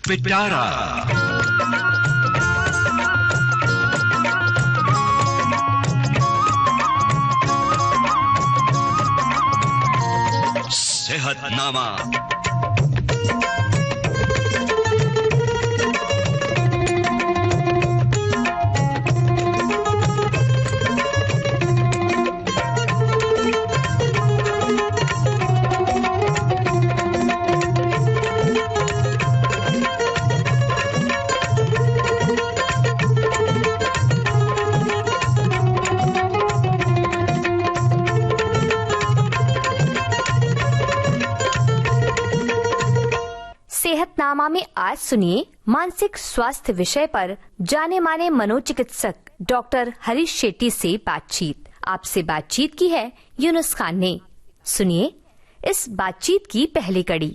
पिटारा। सेहतनामा। सेहतनामा में आज सुनिए मानसिक स्वास्थ्य विषय पर जाने माने मनोचिकित्सक डॉक्टर हरीश शेट्टी से बातचीत। आपसे बातचीत की है यूनुस खान ने। सुनिए इस बातचीत की पहली कड़ी।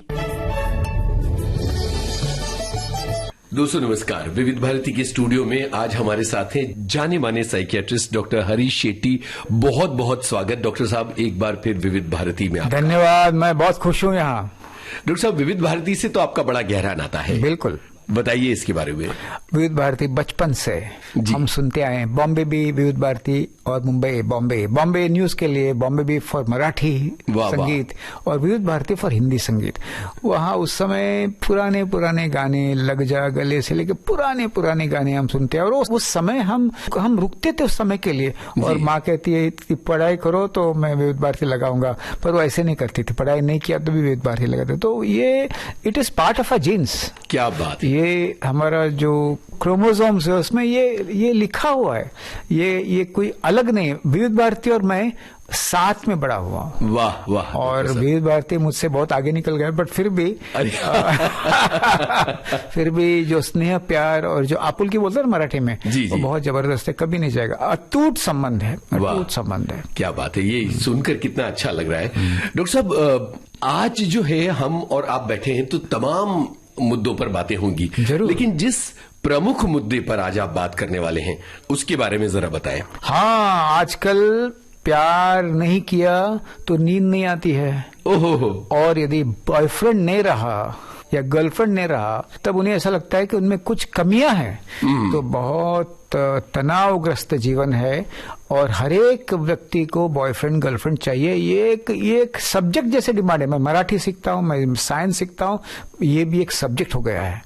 दोस्तों नमस्कार। विविध भारती के स्टूडियो में आज हमारे साथ हैं जाने माने साइकियाट्रिस्ट डॉक्टर हरीश शेट्टी। बहुत बहुत स्वागत डॉक्टर साहब एक बार फिर विविध भारती में। धन्यवाद, मैं बहुत खुश हूँ यहाँ। डॉक्टर साहब विविध भारती से तो आपका बड़ा गहरा नाता है। बिल्कुल, बताइए इसके बारे में। विविध भारती बचपन से हम सुनते आए हैं। बॉम्बे भी विविध भारती और मुंबई बॉम्बे न्यूज के लिए, बॉम्बे भी फॉर मराठी संगीत और विविध भारती फॉर हिंदी संगीत। वहाँ उस समय पुराने पुराने गाने, लग जा गले से लेके पुराने पुराने गाने हम सुनते हैं। और उस समय हम रुकते थे उस समय के लिए। और माँ कहती है कि पढ़ाई करो तो मैं विविध भारती लगाऊंगा, पर वो ऐसे नहीं करती थी। पढ़ाई नहीं किया तो भी विविध भारती लगाते। तो ये it is part of a genes. क्या बात। ये हमारा जो क्रोमोसोम्स है उसमें ये लिखा हुआ है। ये कोई अलग नहीं। विविध भारती और मैं साथ में बड़ा हुआ। वाह वाह। और विविध भारती मुझसे बहुत आगे निकल गए, बट फिर भी फिर भी जो स्नेह प्यार और जो आपुल की बोलते हैं ना मराठी में, वो बहुत जबरदस्त है, कभी नहीं जाएगा। अटूट संबंध है, अटूट संबंध है। क्या बात है, ये सुनकर कितना अच्छा लग रहा है। डॉक्टर साहब आज जो है हम और आप बैठे हैं तो तमाम मुद्दों पर बातें होंगी, लेकिन जिस प्रमुख मुद्दे पर आज आप बात करने वाले हैं उसके बारे में जरा बताएं। हाँ, आजकल प्यार नहीं किया तो नींद नहीं आती है। ओहो। और यदि बॉयफ्रेंड नहीं रहा या गर्लफ्रेंड नहीं रहा तब उन्हें ऐसा लगता है कि उनमें कुछ कमियां हैं। तो बहुत तनावग्रस्त जीवन है और हर एक व्यक्ति को बॉयफ्रेंड गर्लफ्रेंड चाहिए। ये एक सब्जेक्ट जैसे डिमांड है। मैं मराठी सीखता हूँ, मैं साइंस सीखता हूँ, ये भी एक सब्जेक्ट हो गया है।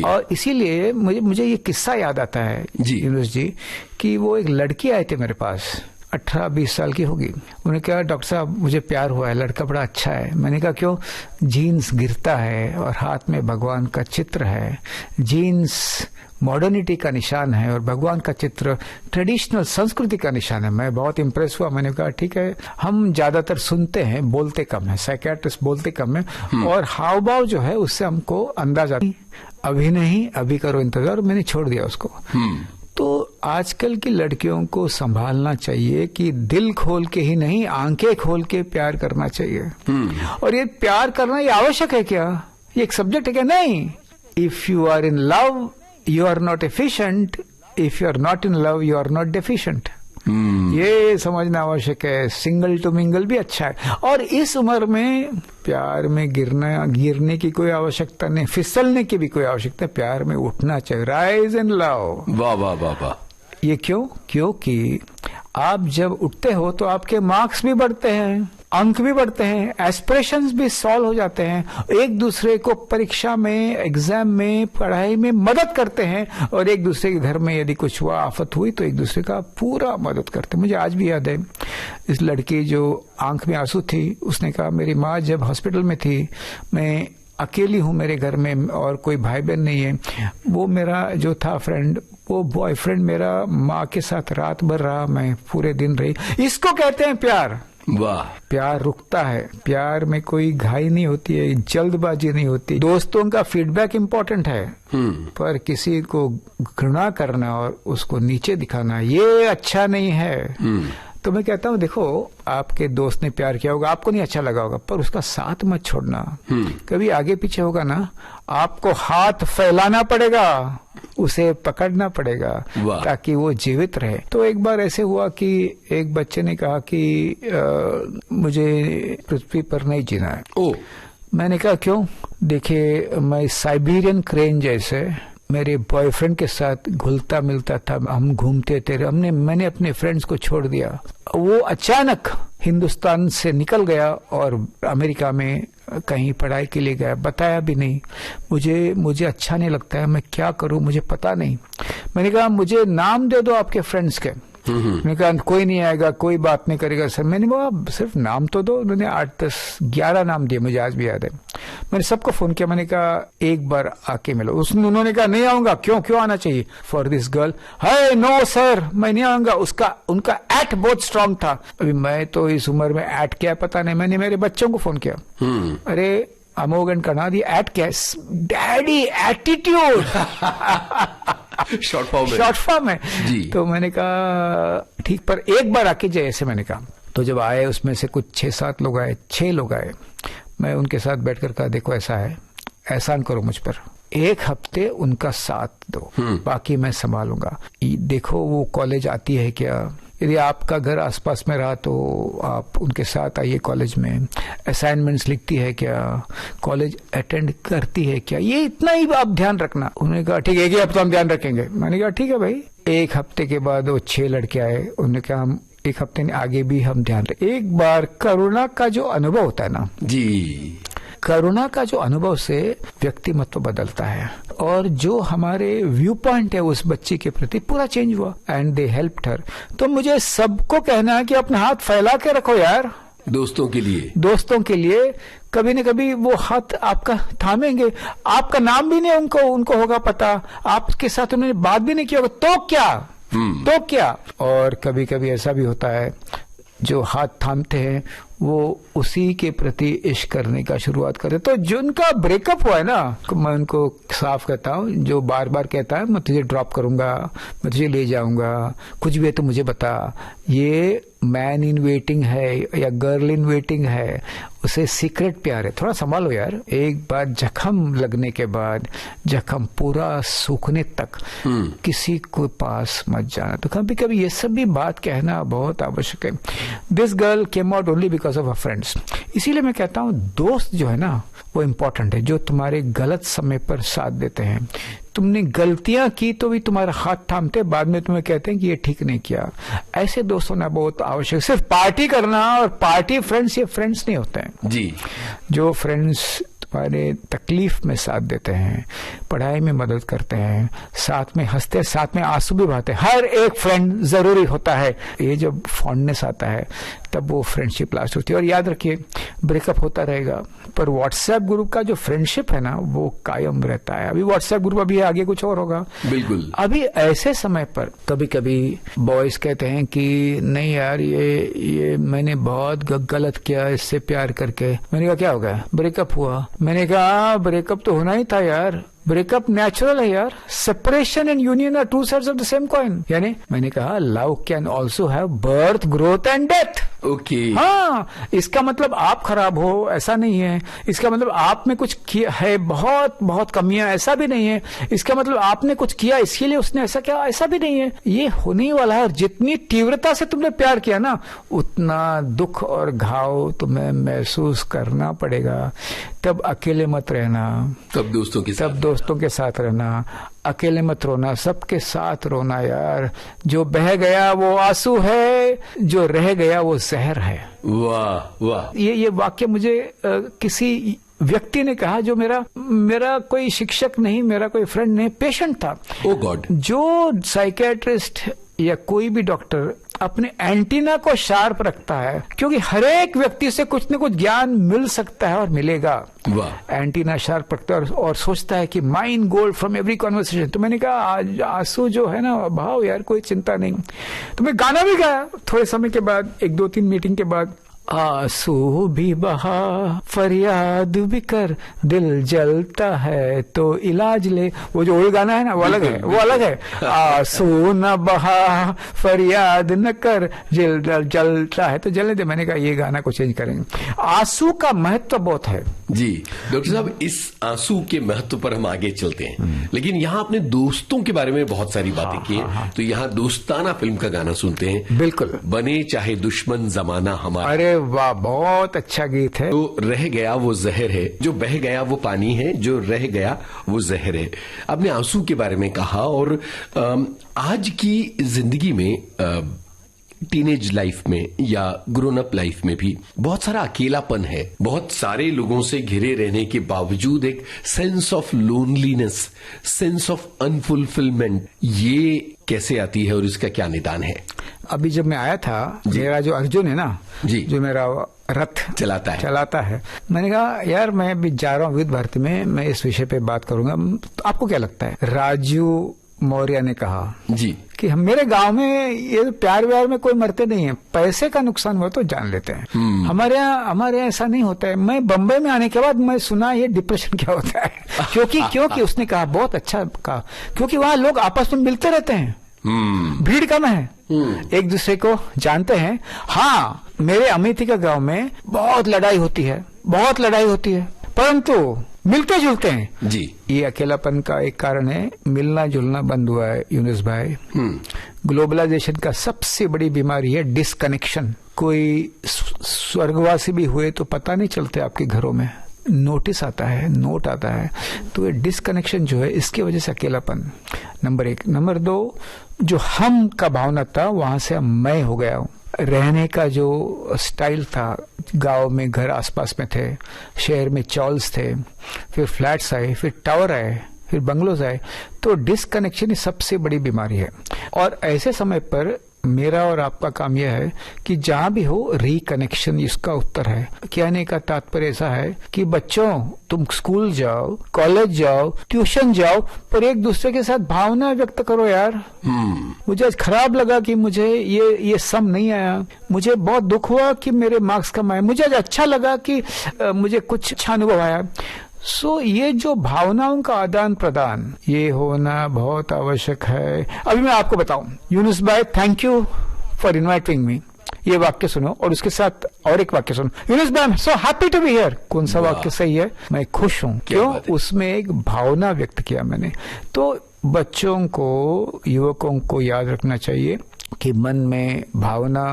और इसीलिए मुझे ये किस्सा याद आता है यूनुस जी कि वो एक लड़की आए थे मेरे पास, 18-20 साल की होगी। उन्होंने कहा डॉक्टर साहब मुझे प्यार हुआ है, लड़का बड़ा अच्छा है। मैंने कहा क्यों? जीन्स गिरता है और हाथ में भगवान का चित्र है। जीन्स मॉडर्निटी का निशान है और भगवान का चित्र ट्रेडिशनल संस्कृति का निशान है। मैं बहुत इम्प्रेस हुआ। मैंने कहा ठीक है, हम ज्यादातर सुनते हैं, बोलते कम है, साइकियाट्रिस्ट बोलते कम है और हाव भाव जो है उससे हमको अंदाजा अभी नहीं, अभी करो इंतजार। मैंने छोड़ दिया उसको। तो आजकल की लड़कियों को संभालना चाहिए कि दिल खोल के ही नहीं, आंखें खोल के प्यार करना चाहिए। और ये प्यार करना ये आवश्यक है क्या? ये एक सब्जेक्ट है क्या? नहीं। If you are in love you are not efficient, if you are not in love you are not deficient. ये समझना आवश्यक है। सिंगल टू मिंगल भी अच्छा है। और इस उम्र में प्यार में गिरने की कोई आवश्यकता नहीं, फिसलने की भी कोई आवश्यकता। प्यार में उठना चाहिए। Rise in love. वाह वाह वाह वाह। ये क्यों? क्योंकि आप जब उठते हो तो आपके मार्क्स भी बढ़ते हैं, अंक भी बढ़ते हैं, एस्पिरेशंस भी सॉल्व हो जाते हैं। एक दूसरे को परीक्षा में, एग्जाम में, पढ़ाई में मदद करते हैं। और एक दूसरे के घर में यदि कुछ हुआ, आफत हुई तो एक दूसरे का पूरा मदद करते हैं। मुझे आज भी याद है इस लड़की जो आंख में आंसू थी, उसने कहा मेरी माँ जब हॉस्पिटल में थी, मैं अकेली हूँ मेरे घर में और कोई भाई बहन नहीं है। वो मेरा जो था फ्रेंड, वो बॉयफ्रेंड मेरा माँ के साथ रात भर रहा, मैं पूरे दिन रही। इसको कहते हैं प्यार। वाह। प्यार रुकता है, प्यार में कोई घाई नहीं होती है, जल्दबाजी नहीं होती। दोस्तों का फीडबैक इम्पोर्टेंट है, पर किसी को घृणा करना और उसको नीचे दिखाना ये अच्छा नहीं है। तो मैं कहता हूँ देखो, आपके दोस्त ने प्यार किया होगा, आपको नहीं अच्छा लगा होगा, पर उसका साथ मत छोड़ना। कभी आगे पीछे होगा ना, आपको हाथ फैलाना पड़ेगा, उसे पकड़ना पड़ेगा ताकि वो जीवित रहे। तो एक बार ऐसे हुआ कि एक बच्चे ने कहा कि मुझे पृथ्वी पर नहीं जीना है। मैंने कहा क्यों? देखिए, मैं साइबेरियन क्रेन जैसे मेरे बॉयफ्रेंड के साथ घुलता मिलता था, हम घूमते थे, मैंने अपने फ्रेंड्स को छोड़ दिया। वो अचानक हिंदुस्तान से निकल गया और अमेरिका में कहीं पढ़ाई के लिए गया, बताया भी नहीं। मुझे अच्छा नहीं लगता है, मैं क्या करूं, मुझे पता नहीं। मैंने कहा मुझे नाम दे दो आपके फ्रेंड्स के। मैंने कहा कोई नहीं आएगा, कोई बात नहीं करेगा सर। मैंने कहा सिर्फ नाम तो दो। उन्होंने 8, 10, 11 नाम दिए, मुझे आज भी याद है। मैंने सबको फोन किया, मैंने कहा एक बार आके मिलो। उन्होंने कहा नहीं आऊंगा। क्यों आना चाहिए? For this girl. है नो सर, मैं नहीं आऊंगा। उनका एक्ट बहुत स्ट्रांग था। अभी मैं तो इस उम्र में एक्ट क्या पता नहीं। मैंने मेरे बच्चों को फोन किया, अरे अमोघ एंड कनादी एक्ट क्या है? डैडी एटीट्यूड शॉर्ट फॉर्म में जी। तो मैंने कहा ठीक, पर एक बार आके जाए, ऐसे मैंने कहा। तो जब आए उसमें से कुछ 6-7 लोग आए, 6 लोग आए। मैं उनके साथ बैठकर कहा देखो ऐसा है, एहसान करो मुझ पर, 1 हफ्ते उनका साथ दो, बाकी मैं संभालूंगा। देखो वो कॉलेज आती है क्या, यदि आपका घर आसपास में रहा तो आप उनके साथ आइए कॉलेज में, असाइनमेंट्स लिखती है क्या, कॉलेज अटेंड करती है क्या, ये इतना ही आप ध्यान रखना। उन्होंने कहा ठीक है, 1 हफ्ता हम ध्यान रखेंगे। मैंने कहा ठीक है भाई। 1 हफ्ते के बाद वो 6 लड़के आए। उन्होंने कहा हम 1 हफ्ते में आगे भी हम ध्यान रखें। एक बार करुणा का जो अनुभव होता है ना जी, करुणा का जो अनुभव से व्यक्तिमत्व बदलता है और जो हमारे व्यू पॉइंट है उस बच्ची के प्रति पूरा चेंज हुआ। एंड दे हेल्प्ड हर। तो मुझे सबको कहना है कि अपना हाथ फैला के रखो यार, दोस्तों के लिए। कभी न कभी वो हाथ आपका थामेंगे। आपका नाम भी नहीं उनको होगा पता, आपके साथ उन्होंने बात भी नहीं किया होगा, तो क्या। और कभी कभी ऐसा भी होता है जो हाथ थामते हैं वो उसी के प्रति इश्क करने का शुरुआत करते। तो जिनका ब्रेकअप हुआ है ना, मैं उनको साफ कहता हूँ, जो बार बार कहता है मैं तुझे ड्रॉप करूंगा, मैं तुझे ले जाऊंगा, कुछ भी है तो मुझे बता, ये मैन इन वेटिंग है या गर्ल इन वेटिंग है, उसे सीक्रेट प्यार है। थोड़ा संभालो यार। एक बार जख्म लगने के बाद, जख्म पूरा सूखने तक किसी को पास मत जाना। तो कभी कभी ये सब भी बात कहना बहुत आवश्यक है। This girl came out only because of a friends. इसीलिए मैं कहता हूँ दोस्त जो है ना वो इम्पोर्टेंट है, जो तुम्हारे गलत समय पर साथ देते हैं। तुमने गलतियां की तो भी तुम्हारा हाथ थामते, बाद में तुम्हें कहते हैं कि ये ठीक नहीं किया। ऐसे दोस्त होना बहुत आवश्यक। सिर्फ पार्टी करना और पार्टी फ्रेंड्स, ये फ्रेंड्स नहीं होते हैं जी। जो फ्रेंड्स तुम्हारे तकलीफ में साथ देते हैं, पढ़ाई में मदद करते हैं, साथ में हंसते, साथ में आंसू भी बहाते, हर एक फ्रेंड जरूरी होता है। ये जब फॉन्डनेस आता है तब वो फ्रेंडशिप लास्ट होती है। और याद रखिए ब्रेकअप होता रहेगा पर व्हाट्सएप ग्रुप का जो फ्रेंडशिप है ना वो कायम रहता है। अभी व्हाट्सएप ग्रुप अभी आगे कुछ और होगा बिल्कुल। अभी ऐसे समय पर कभी कभी बॉयज कहते हैं कि नहीं यार ये मैंने बहुत गलत किया इससे प्यार करके। मैंने कहा क्या हो गया? ब्रेकअप हुआ। मैंने कहा ब्रेकअप तो होना ही था यार, ब्रेकअप नेचुरल है यार। Separation and union are 2 sides of the same coin. यानी मैंने कहा love can also have birth, growth and death. Okay हाँ, इसका मतलब आप खराब हो ऐसा नहीं है। इसका मतलब आप में कुछ किया है, बहुत बहुत कमियां, ऐसा भी नहीं है। इसका मतलब आपने कुछ किया इसके लिए उसने ऐसा किया, ऐसा भी नहीं है। ये होने वाला है। और जितनी तीव्रता से तुमने प्यार किया ना उतना दुख और घाव तुम्हें महसूस करना पड़ेगा। तब अकेले मत रहना, तब दोस्तों के साथ रहना, अकेले मत रोना, सबके साथ रोना यार। जो बह गया वो आंसू है, जो रह गया वो जहर है। वाह वाह। ये वाक्य मुझे किसी व्यक्ति ने कहा जो मेरा कोई शिक्षक नहीं, मेरा कोई फ्रेंड नहीं, पेशेंट था। ओ गॉड। जो साइकियाट्रिस्ट या कोई भी डॉक्टर अपने एंटीना को शार्प रखता है, क्योंकि हर एक व्यक्ति से कुछ न कुछ ज्ञान मिल सकता है और मिलेगा। वाह। एंटीना शार्प रखता है और सोचता है कि mind gold from every conversation. तो मैंने कहा आज आंसू जो है ना भाव यार, कोई चिंता नहीं। तो मैं गाना भी गाया थोड़े समय के बाद, 1-2-3 मीटिंग के बाद। आंसू भी बहा, फरियाद भी कर, दिल जलता है तो इलाज ले। वो जो ओल्ड गाना है ना वो अलग है, वो अलग है। आंसू न बहा, फरियाद न कर, दिल जलता है तो जलने दे। मैंने कहा ये गाना को चेंज करेंगे। आंसू का महत्व बहुत है जी। डॉक्टर साहब इस आंसू के महत्व पर हम आगे चलते हैं, लेकिन यहाँ अपने दोस्तों के बारे में बहुत सारी बातें की हैं। तो यहाँ दोस्ताना फिल्म का गाना सुनते हैं। बिल्कुल। बने चाहे दुश्मन जमाना हमारा। अरे वाह, बहुत अच्छा गीत है। तो रह गया वो जहर है, जो बह गया वो पानी है, जो रह गया वो जहर है। आपने आंसू के बारे में कहा, और आज की जिंदगी में टीनेज लाइफ में या ग्रोन अप लाइफ में भी बहुत सारा अकेलापन है। बहुत सारे लोगों से घिरे रहने के बावजूद एक sense of loneliness, sense of unfulfilment, ये कैसे आती है और इसका क्या निदान है? अभी जब मैं आया था, मेरा जो अर्जुन है ना जी, जो मेरा रथ चलाता है, मैंने कहा यार मैं अभी जा रहा हूँ विविध भारती में, मैं इस विषय पे बात करूंगा। तो आपको क्या लगता है? राजू मौर्य ने कहा जी कि हम मेरे गांव में ये प्यार व्यार में कोई मरते नहीं है, पैसे का नुकसान हुआ तो जान लेते हैं। हमारे यहाँ ऐसा नहीं होता है। मैं बम्बई में आने के बाद मैं सुना ये डिप्रेशन क्या होता है। क्योंकि उसने कहा, बहुत अच्छा कहा, क्योंकि वहाँ लोग आपस में मिलते रहते हैं, भीड़ कम है, एक दूसरे को जानते हैं। हाँ, मेरे अमेठी के गांव में बहुत लड़ाई होती है, परंतु मिलते जुलते हैं जी। ये अकेलापन का एक कारण है, मिलना जुलना बंद हुआ है यूनुस भाई। ग्लोबलाइजेशन का सबसे बड़ी बीमारी है डिसकनेक्शन। कोई स्वर्गवासी भी हुए तो पता नहीं चलते आपके घरों में, नोटिस आता है, नोट आता है। तो ये डिसकनेक्शन जो है, इसकी वजह से अकेलापन नंबर 1। नंबर 2, जो हम का भावना था वहां से मैं हो गया हूँ। रहने का जो स्टाइल था, गांव में घर आसपास में थे, शहर में चॉल्स थे, फिर फ्लैट्स आए, फिर टावर आए, फिर बंगलोज आए। तो डिसकनेक्शन सबसे बड़ी बीमारी है। और ऐसे समय पर मेरा और आपका काम यह है कि जहां भी हो रिकनेक्शन इसका उत्तर है। कहने का तात्पर्य ऐसा है कि बच्चों, तुम स्कूल जाओ, कॉलेज जाओ, ट्यूशन जाओ, पर एक दूसरे के साथ भावना व्यक्त करो यार। मुझे आज खराब लगा कि मुझे ये सम नहीं आया, मुझे बहुत दुख हुआ कि मेरे मार्क्स कम आए, मुझे आज अच्छा लगा कि मुझे कुछ अच्छा अनुभव आया। ये जो भावनाओं का आदान प्रदान, ये होना बहुत आवश्यक है। अभी मैं आपको बताऊं, यूनुस भाई, thank you for inviting me. ये वाक्य सुनो और उसके साथ और एक वाक्य सुनो। यूनुस भाई, I am so happy to be here. कौन सा वाक्य सही है? मैं खुश हूं। क्यों? उसमें एक भावना व्यक्त किया मैंने। तो बच्चों को, युवकों को याद रखना चाहिए कि मन में भावना,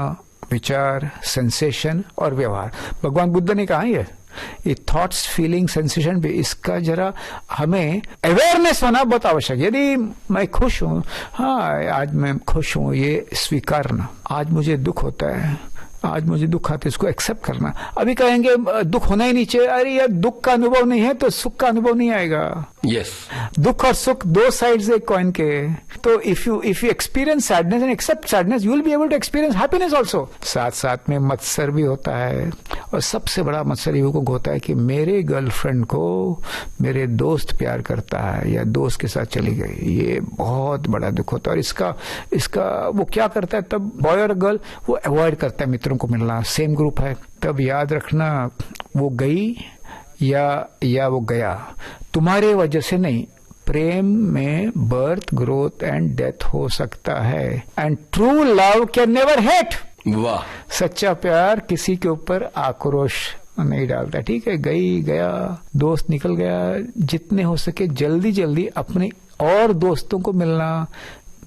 विचार, सेंसेशन और व्यवहार, भगवान बुद्ध ने कहा ये थॉट्स, फीलिंग, सेंसेशन भी, इसका जरा हमें अवेयरनेस होना बहुत आवश्यक है। यदि मैं खुश हूं, हाँ आज मैं खुश हूं, ये स्वीकारना। आज मुझे दुख होता है, आज मुझे दुख आता है, इसको एक्सेप्ट करना। अभी कहेंगे दुख होना ही नहीं चाहिए, अरे यार दुख का अनुभव नहीं है तो सुख का अनुभव नहीं आएगा। यस, दुख और सुख दो साइड्स एक कॉइन के। तो if you experience sadness and accept sadness, you will be able to experience happiness also. साथ साथ में मत्सर भी होता है, और सबसे बड़ा मत्सर युवकों को होता है कि मेरे गर्लफ्रेंड को मेरे दोस्त प्यार करता है या दोस्त के साथ चली गई। ये बहुत बड़ा दुख होता है। और इसका वो क्या करता है तब, बॉय और गर्ल, वो अवॉइड करता है मित्रों को मिलना, सेम ग्रुप है। तब याद रखना, वो गई या वो गया, तुम्हारे वजह से नहीं। प्रेम में बर्थ, ग्रोथ एंड डेथ हो सकता है, and true love can never hate. वाह, सच्चा प्यार किसी के ऊपर आक्रोश नहीं डालता। ठीक है, गई गया, दोस्त निकल गया, जितने हो सके जल्दी जल्दी अपने और दोस्तों को मिलना,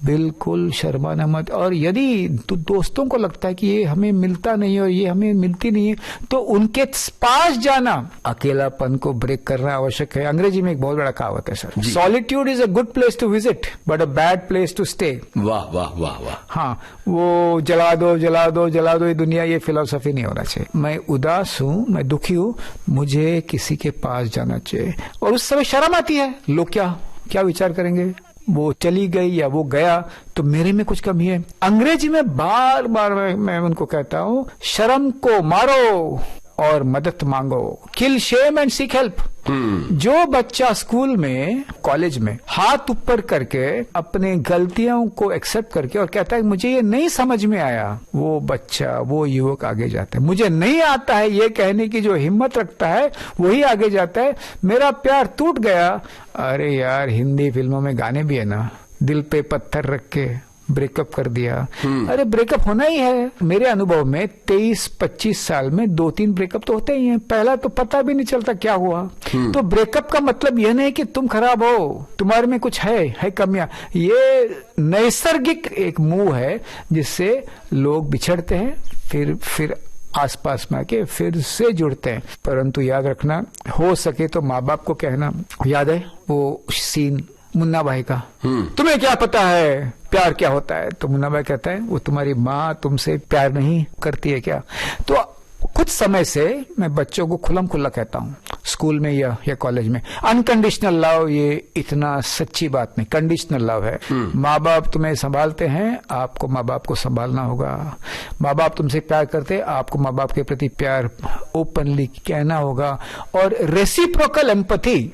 बिल्कुल शर्माना मत। और यदि दोस्तों को लगता है कि ये हमें मिलता नहीं और ये हमें मिलती नहीं है, तो उनके पास जाना, अकेलापन को ब्रेक करना आवश्यक है। अंग्रेजी में एक बहुत बड़ा कहावत है sir, solitude is a good place to visit but a bad place to stay. वाह वाह वाह वाह। हाँ, वो जला दो ये दुनिया, ये फिलोसफी नहीं होना चाहिए। मैं उदास हूँ, मैं दुखी हूँ, मुझे किसी के पास जाना चाहिए। और उस समय शर्म आती है, लोग क्या विचार करेंगे, वो चली गई या वो गया तो मेरे में कुछ कमी है। अंग्रेजी में बार बार मैं उनको कहता हूँ, शर्म को मारो और मदद मांगो, किल शेम एंड सीक हेल्प। जो बच्चा स्कूल में, कॉलेज में हाथ ऊपर करके अपने गलतियों को एक्सेप्ट करके और कहता है मुझे ये नहीं समझ में आया, वो बच्चा, वो युवक आगे जाता है। मुझे नहीं आता है ये कहने की जो हिम्मत रखता है वही आगे जाता है। मेरा प्यार टूट गया, अरे यार हिंदी फिल्मों में गाने भी है ना, दिल पे पत्थर रख के ब्रेकअप कर दिया। अरे ब्रेकअप होना ही है। मेरे अनुभव में 23-25 साल में 2-3 ब्रेकअप तो होते ही हैं। पहला तो पता भी नहीं चलता क्या हुआ। तो ब्रेकअप का मतलब यह नहीं कि तुम खराब हो, तुम्हारे में कुछ है कमियां। ये नैसर्गिक एक मूव है जिससे लोग बिछड़ते हैं, फिर आसपास में आके फिर से जुड़ते हैं। परंतु याद रखना, हो सके तो माँ बाप को कहना, याद है वो सीन मुन्ना भाई का, तुम्हें क्या पता है प्यार क्या होता है? तो मुन्ना भाई कहता है, वो तुम्हारी माँ तुमसे प्यार नहीं करती है क्या? तो कुछ समय से मैं बच्चों को खुल्लम खुल्ला कहता हूँ, स्कूल में या कॉलेज में, अनकंडीशनल लव ये इतना सच्ची बात नहीं, कंडीशनल लव है। माँ बाप तुम्हें संभालते हैं, आपको माँ बाप को संभालना होगा। माँ बाप तुमसे प्यार करते हैं, आपको माँ बाप के प्रति प्यार ओपनली कहना होगा। और रेसिप्रोकल एम्पैथी,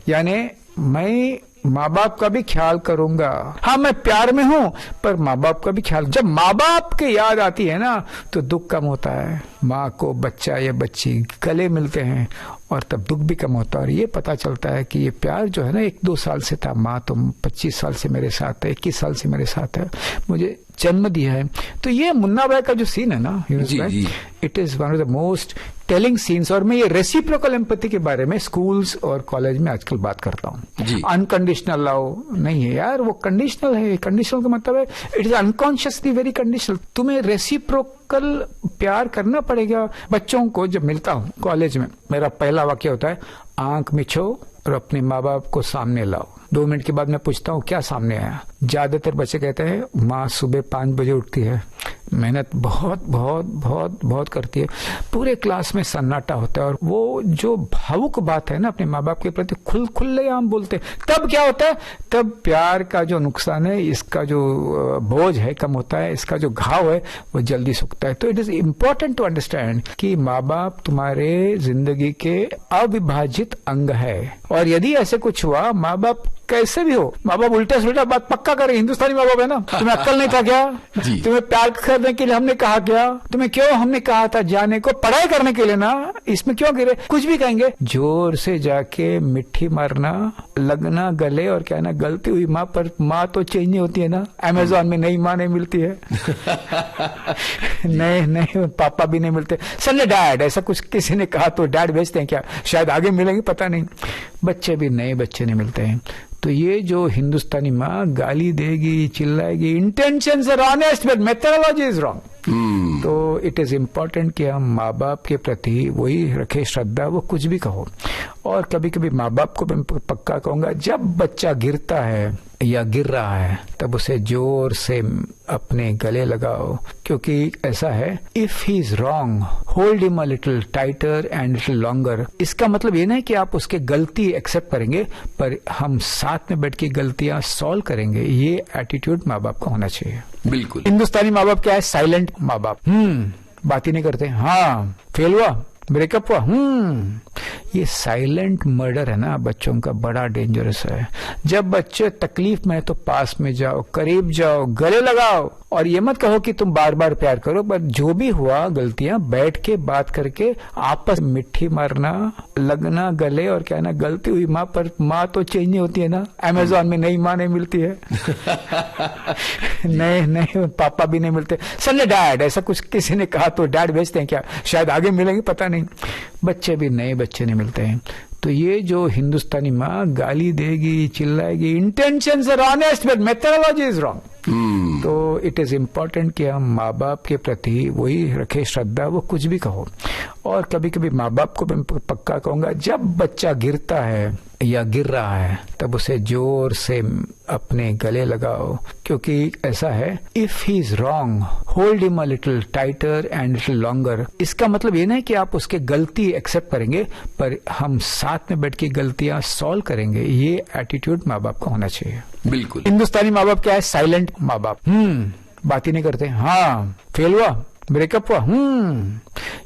यानी मैं माँ बाप का भी ख्याल करूंगा। हाँ, मैं प्यार में हूं, पर माँ बाप का भी ख्याल। जब माँ बाप की याद आती है ना, तो दुख कम होता है। माँ को बच्चा या बच्ची गले मिलते हैं और तब दुख भी कम होता है। और ये पता चलता है कि ये प्यार जो है ना 1-2 साल से था, माँ तो 25 साल से मेरे साथ है, 21 साल से मेरे साथ है, मुझे जन्म दिया है। तो ये मुन्ना भाई का जो सीन है ना, it is one of the most telling scenes. और मैं ये रेसिप्रोकल एम्पैथी के बारे में स्कूल्स और कॉलेज में आजकल बात करता हूँ। अनकंडीशनल लव नहीं है यार, वो कंडीशनल है। कंडीशनल का मतलब है it is unconsciously very conditional. तुम्हें रेसिप्रोकल प्यार करना पड़ेगा। बच्चों को जब मिलता हूँ कॉलेज में, मेरा पहला वाक्य होता है, आंख मिचो और अपने माँ बाप को सामने लाओ। 2 मिनट के बाद मैं पूछता हूँ क्या सामने आया? ज्यादातर बच्चे कहते हैं माँ सुबह 5 बजे उठती है, मेहनत बहुत बहुत बहुत बहुत करती है। पूरे क्लास में सन्नाटा होता है। और वो जो भावुक बात है ना अपने माँ बाप के प्रति, खुले आम बोलते हैं। तब क्या होता है? तब प्यार का जो नुकसान है, इसका जो बोझ है कम होता है, इसका जो घाव है वो जल्दी सूखता है। तो it is important to understand कि माँ बाप तुम्हारे जिंदगी के अविभाजित अंग है। और यदि ऐसे कुछ हुआ, माँ बाप कैसे भी हो, माँ बाप उल्टा सुल्टा बात पक्का करे, हिंदुस्तानी माँ बाप है ना, तुम्हें अक्ल नहीं था क्या? तुम्हें प्यार करने के लिए हमने कहा क्या? तुम्हें क्यों हमने कहा था जाने को? पढ़ाई करने के लिए ना, इसमें क्यों गिरे? कुछ भी कहेंगे, जोर से जाके मिट्टी मारना, लगना गले और कहना गलती हुई माँ, पर माँ तो चेंज नहीं होती है ना। अमेजोन में नई माँ नहीं मिलती है। नहीं पापा भी नहीं मिलते। संडे डैड, ऐसा कुछ किसी ने कहा तो डैड भेजते हैं क्या? शायद आगे मिलेंगे, पता नहीं। बच्चे भी नए बच्चे नहीं मिलते हैं। तो ये जो हिंदुस्तानी माँ गाली देगी, चिल्लाएगी, intentions are honest but methodology is wrong. तो इट इज इम्पोर्टेंट कि हम माँ बाप के प्रति वही रखे श्रद्धा, वो कुछ भी कहो। और कभी कभी माँ बाप को मैं पक्का कहूंगा, जब बच्चा गिरता है या गिर रहा है, तब उसे जोर से अपने गले लगाओ। क्योंकि ऐसा है, if he is wrong hold him a little टाइटर and little longer. इसका मतलब ये नहीं कि आप उसके गलती एक्सेप्ट करेंगे, पर हम साथ में बैठ के गलतियां सॉल्व करेंगे। ये एटीट्यूड माँ बाप का होना चाहिए। बिल्कुल। हिंदुस्तानी माँ बाप क्या है? साइलेंट माँ बाप। बात ही नहीं करते। हाँ, फेल हुआ, ब्रेकअप हुआ। ये साइलेंट मर्डर है ना, बच्चों का बड़ा डेंजरस है। जब बच्चे तकलीफ में है तो पास में जाओ, करीब जाओ, गले लगाओ। और ये मत कहो कि तुम बार बार प्यार करो, पर जो भी हुआ गलतियां, बैठ के बात करके आपस में मिट्टी मारना, लगना गले और कहना गलती हुई माँ, पर माँ तो चेंज नहीं होती है ना। अमेजोन में नई माँ नहीं मिलती है। नहीं पापा भी नहीं मिलते। संडे डैड, ऐसा कुछ किसी ने कहा तो डैड भेजते हैं क्या? शायद आगे मिलेंगे, पता नहीं। बच्चे भी नए बच्चे नहीं मिलते हैं। तो ये जो हिंदुस्तानी माँ गाली देगी, चिल्लाएगी, intentions are honest but methodology is wrong. तो इट इज इम्पोर्टेंट कि हम माँ बाप के प्रति वही रखे श्रद्धा, वो कुछ भी कहो। और कभी कभी माँ बाप को मैं पक्का कहूंगा, जब बच्चा गिरता है या गिर रहा है, तब उसे जोर से अपने गले लगाओ। क्योंकि ऐसा है, if he is wrong hold him a little टाइटर and little longer. इसका मतलब ये नहीं कि आप उसके गलती एक्सेप्ट करेंगे, पर हम साथ में बैठ के गलतियां सॉल्व करेंगे। ये एटीट्यूड माँ बाप का होना चाहिए। बिल्कुल। हिंदुस्तानी माँ बाप क्या है? साइलेंट माँ बाप। बात ही नहीं करते। हाँ, फेल हुआ, ब्रेकअप हुआ।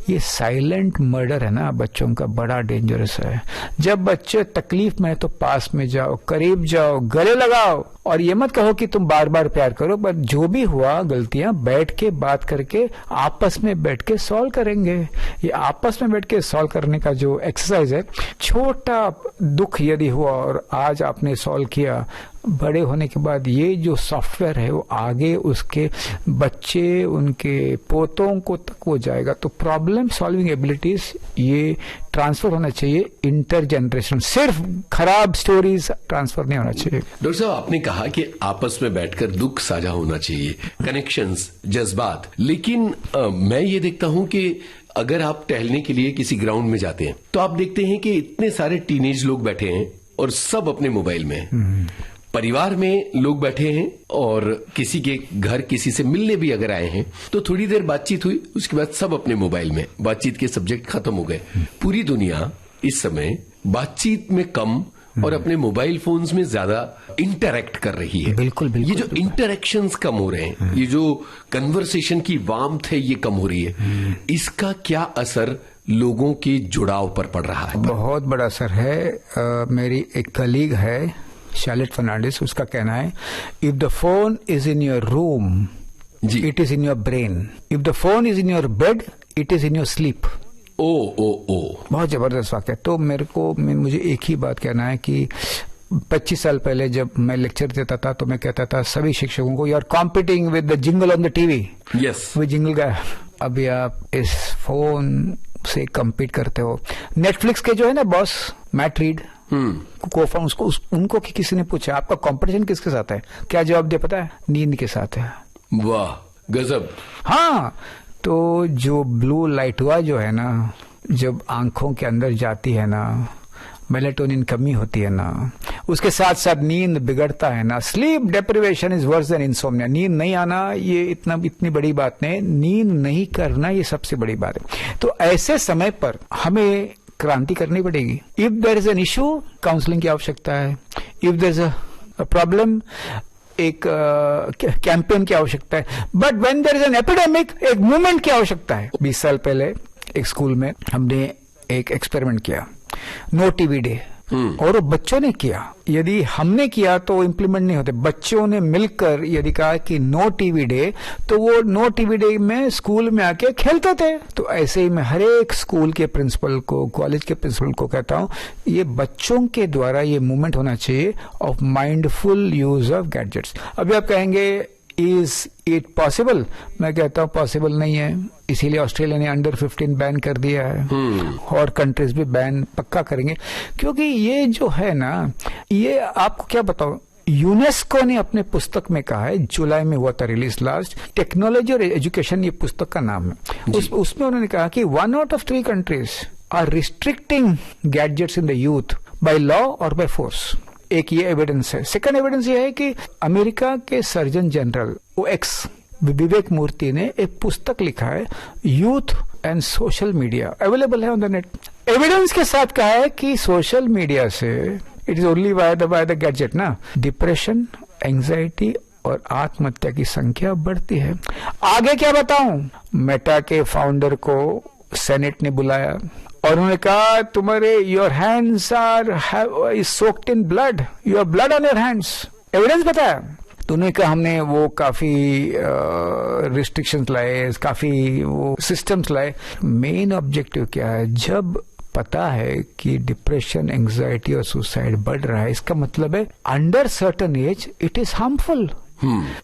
ये साइलेंट मर्डर है ना, बच्चों का बड़ा डेंजरस है। जब बच्चे तकलीफ में है तो पास में जाओ, करीब जाओ, गले लगाओ। और ये मत कहो कि तुम बार बार प्यार करो, पर जो भी हुआ गलतियां, बैठ के बात करके आपस में बैठ के सॉल्व करेंगे। ये आपस में बैठ के सॉल्व करने का जो एक्सरसाइज है, छोटा दुख यदि हुआ और आज आपने सॉल्व किया, बड़े होने के बाद ये जो सॉफ्टवेयर है वो आगे उसके बच्चे, उनके पोतों को तक वो जाएगा। तो प्रॉब्लम सॉल्विंग एबिलिटीज ये ट्रांसफर होना चाहिए इंटर जनरेशन, सिर्फ खराब स्टोरीज ट्रांसफर नहीं होना चाहिए। डॉक्टर साहब, आपने कहा कि आपस में बैठकर दुख साझा होना चाहिए, कनेक्शंस, जज्बात, लेकिन मैं ये देखता हूं कि अगर आप टहलने के लिए किसी ग्राउंड में जाते हैं तो आप देखते हैं कि इतने सारे टीनेज लोग बैठे हैं और सब अपने मोबाइल में हैं। परिवार में लोग बैठे हैं और किसी के घर किसी से मिलने भी अगर आए हैं तो थोड़ी देर बातचीत हुई, उसके बाद सब अपने मोबाइल में, बातचीत के सब्जेक्ट खत्म हो गए। पूरी दुनिया इस समय बातचीत में कम और अपने मोबाइल फोन्स में ज्यादा इंटरैक्ट कर रही है। बिल्कुल बिल्कुल। ये जो इंटरैक्शंस कम हो रहे हैं, ये जो कन्वर्सेशन की वार्मथ है ये कम हो रही है, इसका क्या असर लोगों के जुड़ाव पर पड़ रहा है? बहुत बड़ा असर है। मेरी एक कलीग है शार्लेट फर्नांडिस, उसका कहना है if the phone is in your room it is in your brain, if the phone is in your bed it is in your sleep. ओ बहुत जबरदस्त वाक्य। तो मुझे एक ही बात कहना है कि 25 साल पहले जब मैं लेक्चर देता था तो मैं कहता था सभी शिक्षकों को, you are competing with the jingle on the TV. Yes, वो जिंगल का अभी आप इस फोन से कम्पीट करते हो। नेटफ्लिक्स के जो है ना बॉस मैट रीड उनको किसी ने पूछा आपका कंपटीशन किसके साथ है, क्या जवाब दिया पता है? नींद के साथ है। वाह, गजब। हाँ, तो जो ब्लू लाइट हुआ जो है ना, जब आंखों के अंदर जाती है ना, मेलेटोनिन कमी होती है ना, उसके साथ साथ नींद बिगड़ता है ना। Sleep deprivation is worse than insomnia. नींद नहीं आना ये इतनी बड़ी बात नहीं, नींद नहीं करना ये सबसे बड़ी बात है। तो ऐसे समय पर हमें क्रांति करनी पड़ेगी। If there is an issue, counselling की आवश्यकता है। If there is a problem, एक कैंपेन की आवश्यकता है। But when there is an epidemic, एक मूवमेंट की आवश्यकता है। 20 साल पहले एक स्कूल में हमने एक एक्सपेरिमेंट किया, नो टीवी डे, और वो बच्चों ने किया। यदि हमने किया तो इम्प्लीमेंट नहीं होते। बच्चों ने मिलकर यदि कहा कि नो टीवी डे, तो वो नो टीवी डे में स्कूल में आके खेलते थे। तो ऐसे ही मैं हर एक स्कूल के प्रिंसिपल को, कॉलेज के प्रिंसिपल को कहता हूं, ये बच्चों के द्वारा ये मूवमेंट होना चाहिए of mindful use of gadgets. अभी आप कहेंगे इज इट पॉसिबल? मैं कहता हूं पॉसिबल नहीं है, इसीलिए ऑस्ट्रेलिया ने अंडर 15 बैन कर दिया है और कंट्रीज भी बैन पक्का करेंगे। क्योंकि ये जो है ना, ये आपको क्या बताऊं, यूनेस्को ने अपने पुस्तक में कहा है, जुलाई में हुआ था रिलीज लास्ट, टेक्नोलॉजी और एजुकेशन ये पुस्तक का नाम है। उसमें उन्होंने कहा कि 1 out of 3 countries are restricting gadgets in the youth by law और बाय फोर्स। एक ये एविडेंस है। सेकंड एविडेंस ये है कि अमेरिका के सर्जन जनरल OX विवेक मूर्ति ने एक पुस्तक लिखा है, youth and social media, available है ऑन द नेट। एविडेंस के साथ कहा है कि सोशल मीडिया से, it is only by the gadget ना, डिप्रेशन, एंजाइटी और आत्महत्या की संख्या बढ़ती है। आगे क्या बताऊं, मेटा के फाउंडर को सेनेट ने बुलाया और उन्होंने कहा तुम्हारे your hands are is soaked in blood, your blood on your hands. Evidence बताया तो उन्होंने कहा हमने वो काफी रिस्ट्रिक्शंस लाए, काफी वो सिस्टम्स लाए। मेन ऑब्जेक्टिव क्या है, जब पता है कि डिप्रेशन, एंजाइटी और सुसाइड बढ़ रहा है, इसका मतलब है under certain age it is harmful.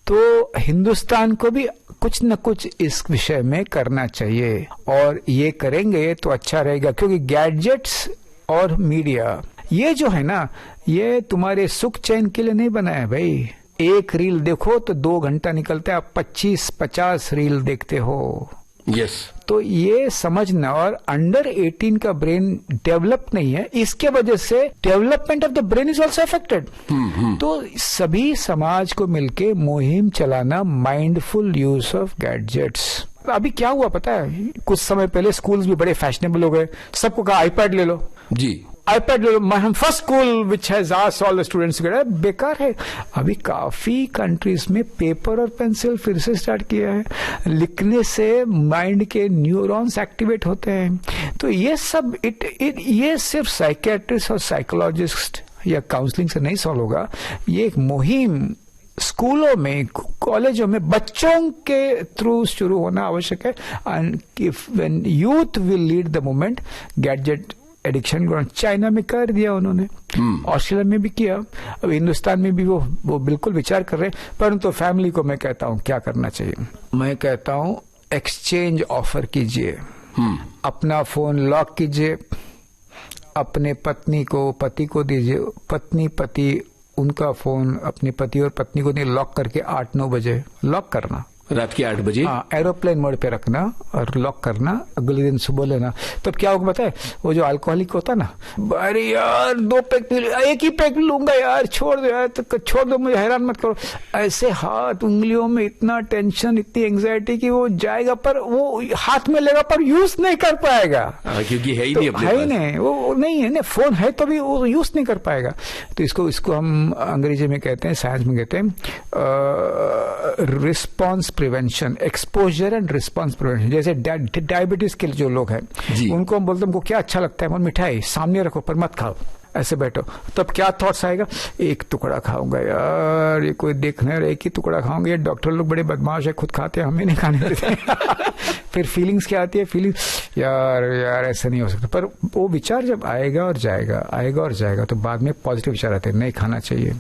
तो हिंदुस्तान को भी कुछ न कुछ इस विषय में करना चाहिए और ये करेंगे तो अच्छा रहेगा। क्योंकि गैजेट्स और मीडिया ये जो है ना, ये तुम्हारे सुख चैन के लिए नहीं बना है भाई। एक रील देखो तो 2 घंटा निकलता है, आप 25-50 रील देखते हो। यस, तो ये समझना, और अंडर 18 का ब्रेन डेवलप नहीं है, इसके वजह से development of the brain is also affected. तो सभी समाज को मिलके मुहिम चलाना, माइंडफुल यूज ऑफ गैजेट्स। अभी क्या हुआ पता है, कुछ समय पहले स्कूल्स भी बड़े फैशनेबल हो गए, सबको कहा आईपैड ले लो जी, आईपैड ले लो। First school which has asked all the students, बेकार है। अभी काफी कंट्रीज में पेपर और पेंसिल फिर से स्टार्ट किया है। लिखने से माइंड के न्यूरॉन्स एक्टिवेट होते हैं। तो ये सब ये सिर्फ साइकियाट्रिस्ट और साइकोलॉजिस्ट या काउंसलिंग से नहीं सॉल्व होगा। ये एक मुहिम स्कूलों में, कॉलेजों में बच्चों के थ्रू शुरू होना आवश्यक है। And if when youth will lead the movement, gadget addiction China में कर दिया उन्होंने, ऑस्ट्रेलिया में भी किया, अब हिंदुस्तान में भी वो बिल्कुल विचार कर रहे हैं। परंतु फैमिली को मैं कहता हूं क्या करना चाहिए, मैं कहता हूं एक्सचेंज ऑफर कीजिए, अपना फोन लॉक कीजिए, अपने पति को दीजिए, पति उनका फोन अपने पति और पत्नी को नहीं, लॉक करके 8-9 बजे लॉक करना, रात के 8 बजे। हाँ, एरोप्लेन मोड पे रखना और लॉक करना, अगले दिन सुबह लेना। तब क्या होगा पता है, वो जो अल्कोहलिक होता ना, अरे यार 2 पैक पी, एक ही पैक लूंगा यार, छोड़ दो यार, तो छोड़ दो, मुझे हैरान मत करो, ऐसे हाथ उंगलियों में इतना टेंशन, इतनी एंग्जाइटी कि वो जाएगा पर वो हाथ में लेगा पर यूज नहीं कर पाएगा, क्योंकि है ही नहीं अपने है ही पास। नहीं, वो नहीं है ना, फोन है तो भी वो यूज नहीं कर पाएगा। तो इसको हम अंग्रेजी में कहते हैं, साइंस में कहते हैं response prevention, exposure and response prevention. जैसे डायबिटीज के जो लोग हैं उनको हम बोलते हैं, उनको क्या अच्छा लगता है, मिठाई सामने रखो पर मत खाओ, ऐसे बैठो, तब क्या थॉट्स आएगा, एक टुकड़ा खाऊंगा यार, ये कोई देखना है, एक ही टुकड़ा खाऊंगा, ये डॉक्टर लोग बड़े बदमाश है, खुद खाते हैं, हमें नहीं खाने देते। फिर फीलिंग्स क्या आती है, फीलिंग्स यार ऐसा नहीं हो सकता, पर वो विचार जब आएगा और जाएगा तो बाद में पॉजिटिव विचार आते हैं, नहीं खाना चाहिए,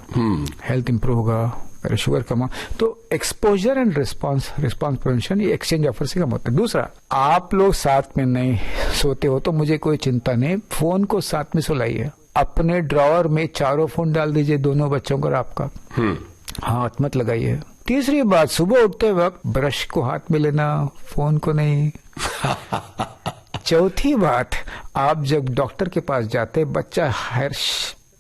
हेल्थ इंप्रूव होगा, शुगर कम। तो एक्सपोजर एंड रिस्पॉन्स प्रिवेंशन, ये एक्सचेंज ऑफर से कम होता है। दूसरा, आप लोग साथ में नहीं सोते हो तो मुझे कोई चिंता नहीं, फोन को साथ में सुलाइए, अपने ड्रॉअर में 4 फोन डाल दीजिए, दोनों बच्चों का और आपका, हाथ मत लगाइए। तीसरी बात, सुबह उठते वक्त ब्रश को हाथ में लेना, फोन को नहीं। चौथी बात, आप जब डॉक्टर के पास जाते, बच्चा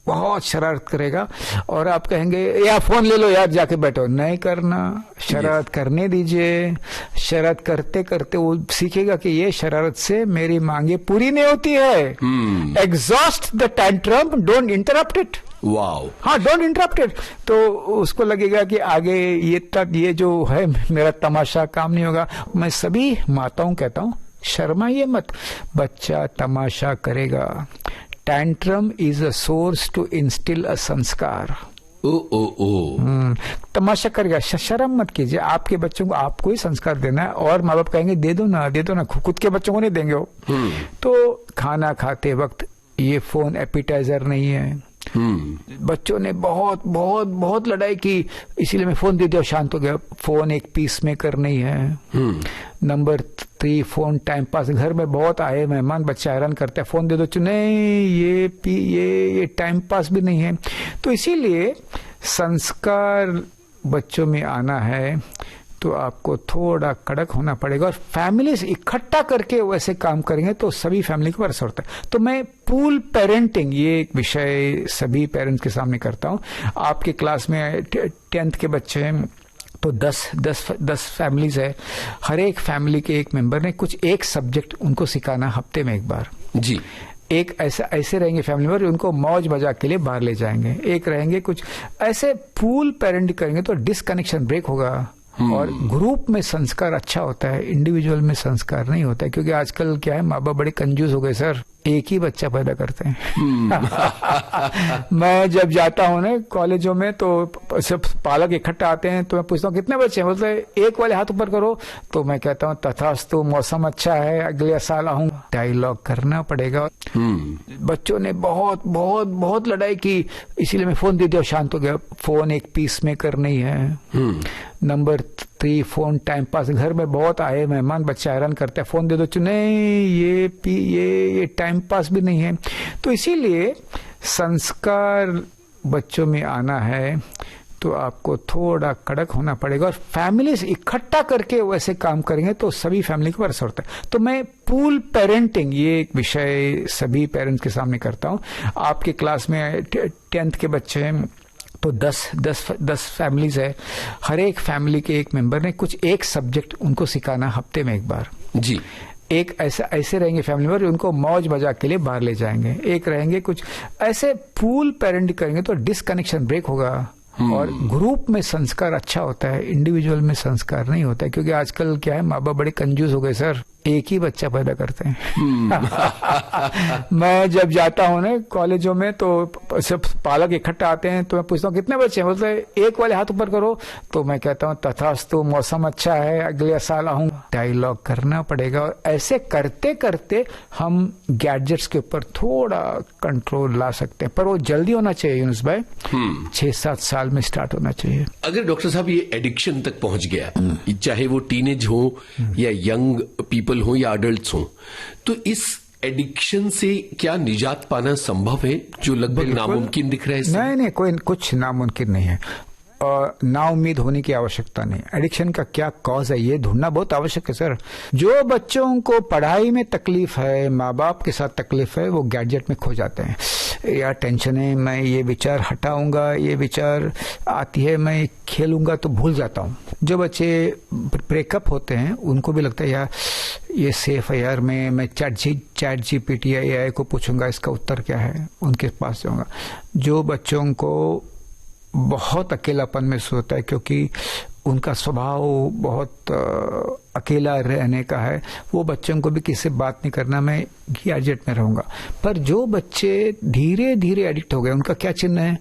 बहुत शरारत करेगा और आप कहेंगे यार फोन ले लो यार, जाके बैठो, नहीं करना, शरारत करने दीजिए। शरारत करते करते वो सीखेगा कि ये शरारत से मेरी मांगे पूरी नहीं होती है। Exhaust the tantrum, don't interrupt it. Wow, हाँ, डोंट इंटरप्ट इट। तो उसको लगेगा कि आगे ये जो है मेरा तमाशा काम नहीं होगा। मैं सभी माताओं कहता हूँ, शर्माइए मत, बच्चा तमाशा करेगा। Tantrum is a source to instill a sanskar. तमाशा करेगा, शर्म मत कीजिए, आपके बच्चों को आपको ही संस्कार देना है, और माँ बाप कहेंगे दे दो ना, खुद के बच्चों को नहीं देंगे हो। तो खाना खाते वक्त ये फोन एपिटाइजर नहीं है। बच्चों ने बहुत बहुत बहुत लड़ाई की, इसीलिए मैं फोन दे दिया, शांत हो गया। फोन एक पीस मेकर नहीं है। Number 3, phone time pass. घर में बहुत आए मेहमान, बच्चा हैरान करता है, फोन दे दो, नहीं ये टाइम पास भी नहीं है। तो इसीलिए संस्कार बच्चों में आना है तो आपको थोड़ा कड़क होना पड़ेगा, और फैमिली इकट्ठा करके वैसे काम करेंगे तो सभी फैमिली को असर होता है। तो मैं पूल पेरेंटिंग, ये एक विषय सभी पेरेंट्स के सामने करता हूँ। आपके क्लास में 10th के बच्चे हैं तो 10 फैमिलीज है, हर एक फैमिली के एक मेंबर ने कुछ एक सब्जेक्ट उनको सिखाना हफ्ते में एक बार। जी, एक ऐसे रहेंगे फैमिली मेंबर, उनको मौज मजाक के लिए बाहर ले जाएंगे। एक रहेंगे कुछ ऐसे पूल पेरेंट करेंगे तो डिसकनेक्शन ब्रेक होगा, और ग्रुप में संस्कार अच्छा होता है, इंडिविजुअल में संस्कार नहीं होता है। क्योंकि आजकल क्या है, माँ बाप बड़े कंजूस हो गए सर, एक ही बच्चा पैदा करते हैं। मैं जब जाता हूँ ना कॉलेजों में तो सब पालक इकट्ठा आते हैं, तो मैं पूछता हूँ कितने बच्चे हैं, बोलते हैं एक वाले हाथ ऊपर करो, तो मैं कहता हूँ तथास्तु, मौसम अच्छा है, अगले साल आऊंगा। डायलॉग करना पड़ेगा। बच्चों ने बहुत बहुत बहुत लड़ाई की, इसीलिए मैं फोन दे दिया, शांत हो गया। फोन एक पीस मेकर नहीं है। Number 3, phone time pass. घर में बहुत आए मेहमान, बच्चा हैरान करता है, फोन दे दो, नहीं ये टाइम पास भी नहीं है। तो इसीलिए संस्कार बच्चों में आना है तो आपको थोड़ा कड़क होना पड़ेगा, और फैमिली इकट्ठा करके वैसे काम करेंगे तो सभी फैमिली को असर होता है। तो मैं पूल पेरेंटिंग, ये एक विषय सभी पेरेंट्स के सामने करता हूँ। आपके क्लास में 10th के बच्चे हैं तो 10 फैमिलीज है, हर एक फैमिली के एक मेंबर ने कुछ एक सब्जेक्ट उनको सिखाना हफ्ते में एक बार। जी, एक ऐसे रहेंगे फैमिली मेंबर, उनको मौज मजाक के लिए बाहर ले जाएंगे। एक रहेंगे कुछ ऐसे पूल पेरेंट करेंगे तो डिसकनेक्शन ब्रेक होगा, और ग्रुप में संस्कार अच्छा होता है, इंडिविजुअल में संस्कार नहीं होता है। क्योंकि आजकल क्या है, माँ बाप बड़े कंजूस हो गए सर, एक ही बच्चा पैदा करते हैं। मैं जब जाता हूँ ना कॉलेजों में तो सब पालक इकट्ठा आते हैं, तो मैं पूछता हूँ कितने बच्चे हैं, बोलते हैं एक वाले हाथ ऊपर करो, तो मैं कहता हूँ तथास्तु, मौसम अच्छा है, अगले साल आऊंगा। डायलॉग करना पड़ेगा, और ऐसे करते करते हम गैजेट्स के ऊपर थोड़ा कंट्रोल ला सकते हैं। पर वो जल्दी होना चाहिए यूनुस भाई, 6-7 साल में स्टार्ट होना चाहिए। अगर डॉक्टर साहब ये एडिक्शन तक पहुंच गया, चाहे वो टीनेज हो या यंग पीपल हो या अडल्ट्स हो, तो इस एडिक्शन से क्या निजात पाना संभव है, जो लगभग नामुमकिन दिख रहा है इसमें? नहीं, कोई कुछ नामुमकिन नहीं है और नाउम्मीद होने की आवश्यकता नहीं। एडिक्शन का क्या कॉज है ये ढूंढना बहुत आवश्यक है सर। जो बच्चों को पढ़ाई में तकलीफ है, माँ बाप के साथ तकलीफ है, वो गैजेट में खो जाते हैं। यार टेंशन है, मैं ये विचार हटाऊंगा, ये विचार आती है, मैं खेलूंगा तो भूल जाता हूँ। जो बच्चे ब्रेकअप होते हैं उनको भी लगता है यार ये सेफ है, यार मैं चैट जीपीटी या एआई को पूछूंगा इसका उत्तर क्या है, उनके पास जाऊंगा। जो बच्चों को बहुत अकेलापन महसूस होता है क्योंकि उनका स्वभाव बहुत अकेला रहने का है, वो बच्चों को भी किसी से बात नहीं करना, मैं गैजेट में रहूंगा। पर जो बच्चे धीरे धीरे एडिक्ट हो गए, उनका क्या चिन्ह है?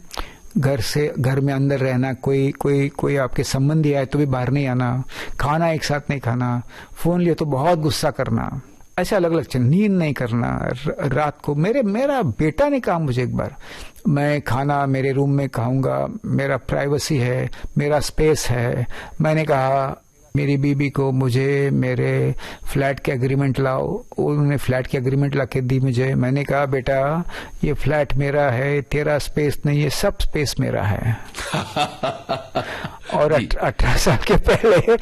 घर में अंदर रहना, कोई आपके संबंधी आए तो भी बाहर नहीं आना, खाना एक साथ नहीं खाना, फोन लिए तो बहुत गुस्सा करना, ऐसे अलग अलग चिन्ह। नींद नहीं करना, रात को मेरा बेटा ने कहा मुझे एक बार, मैं खाना मेरे रूम में खाऊंगा, मेरा प्राइवेसी है, मेरा स्पेस है। मैंने कहा मेरी बीबी को मुझे मेरे फ्लैट के एग्रीमेंट लाओ, उन्होंने फ्लैट की एग्रीमेंट ला के दी मुझे। मैंने कहा बेटा ये फ्लैट मेरा है, तेरा स्पेस नहीं है, सब स्पेस मेरा है। और 18 साल के पहले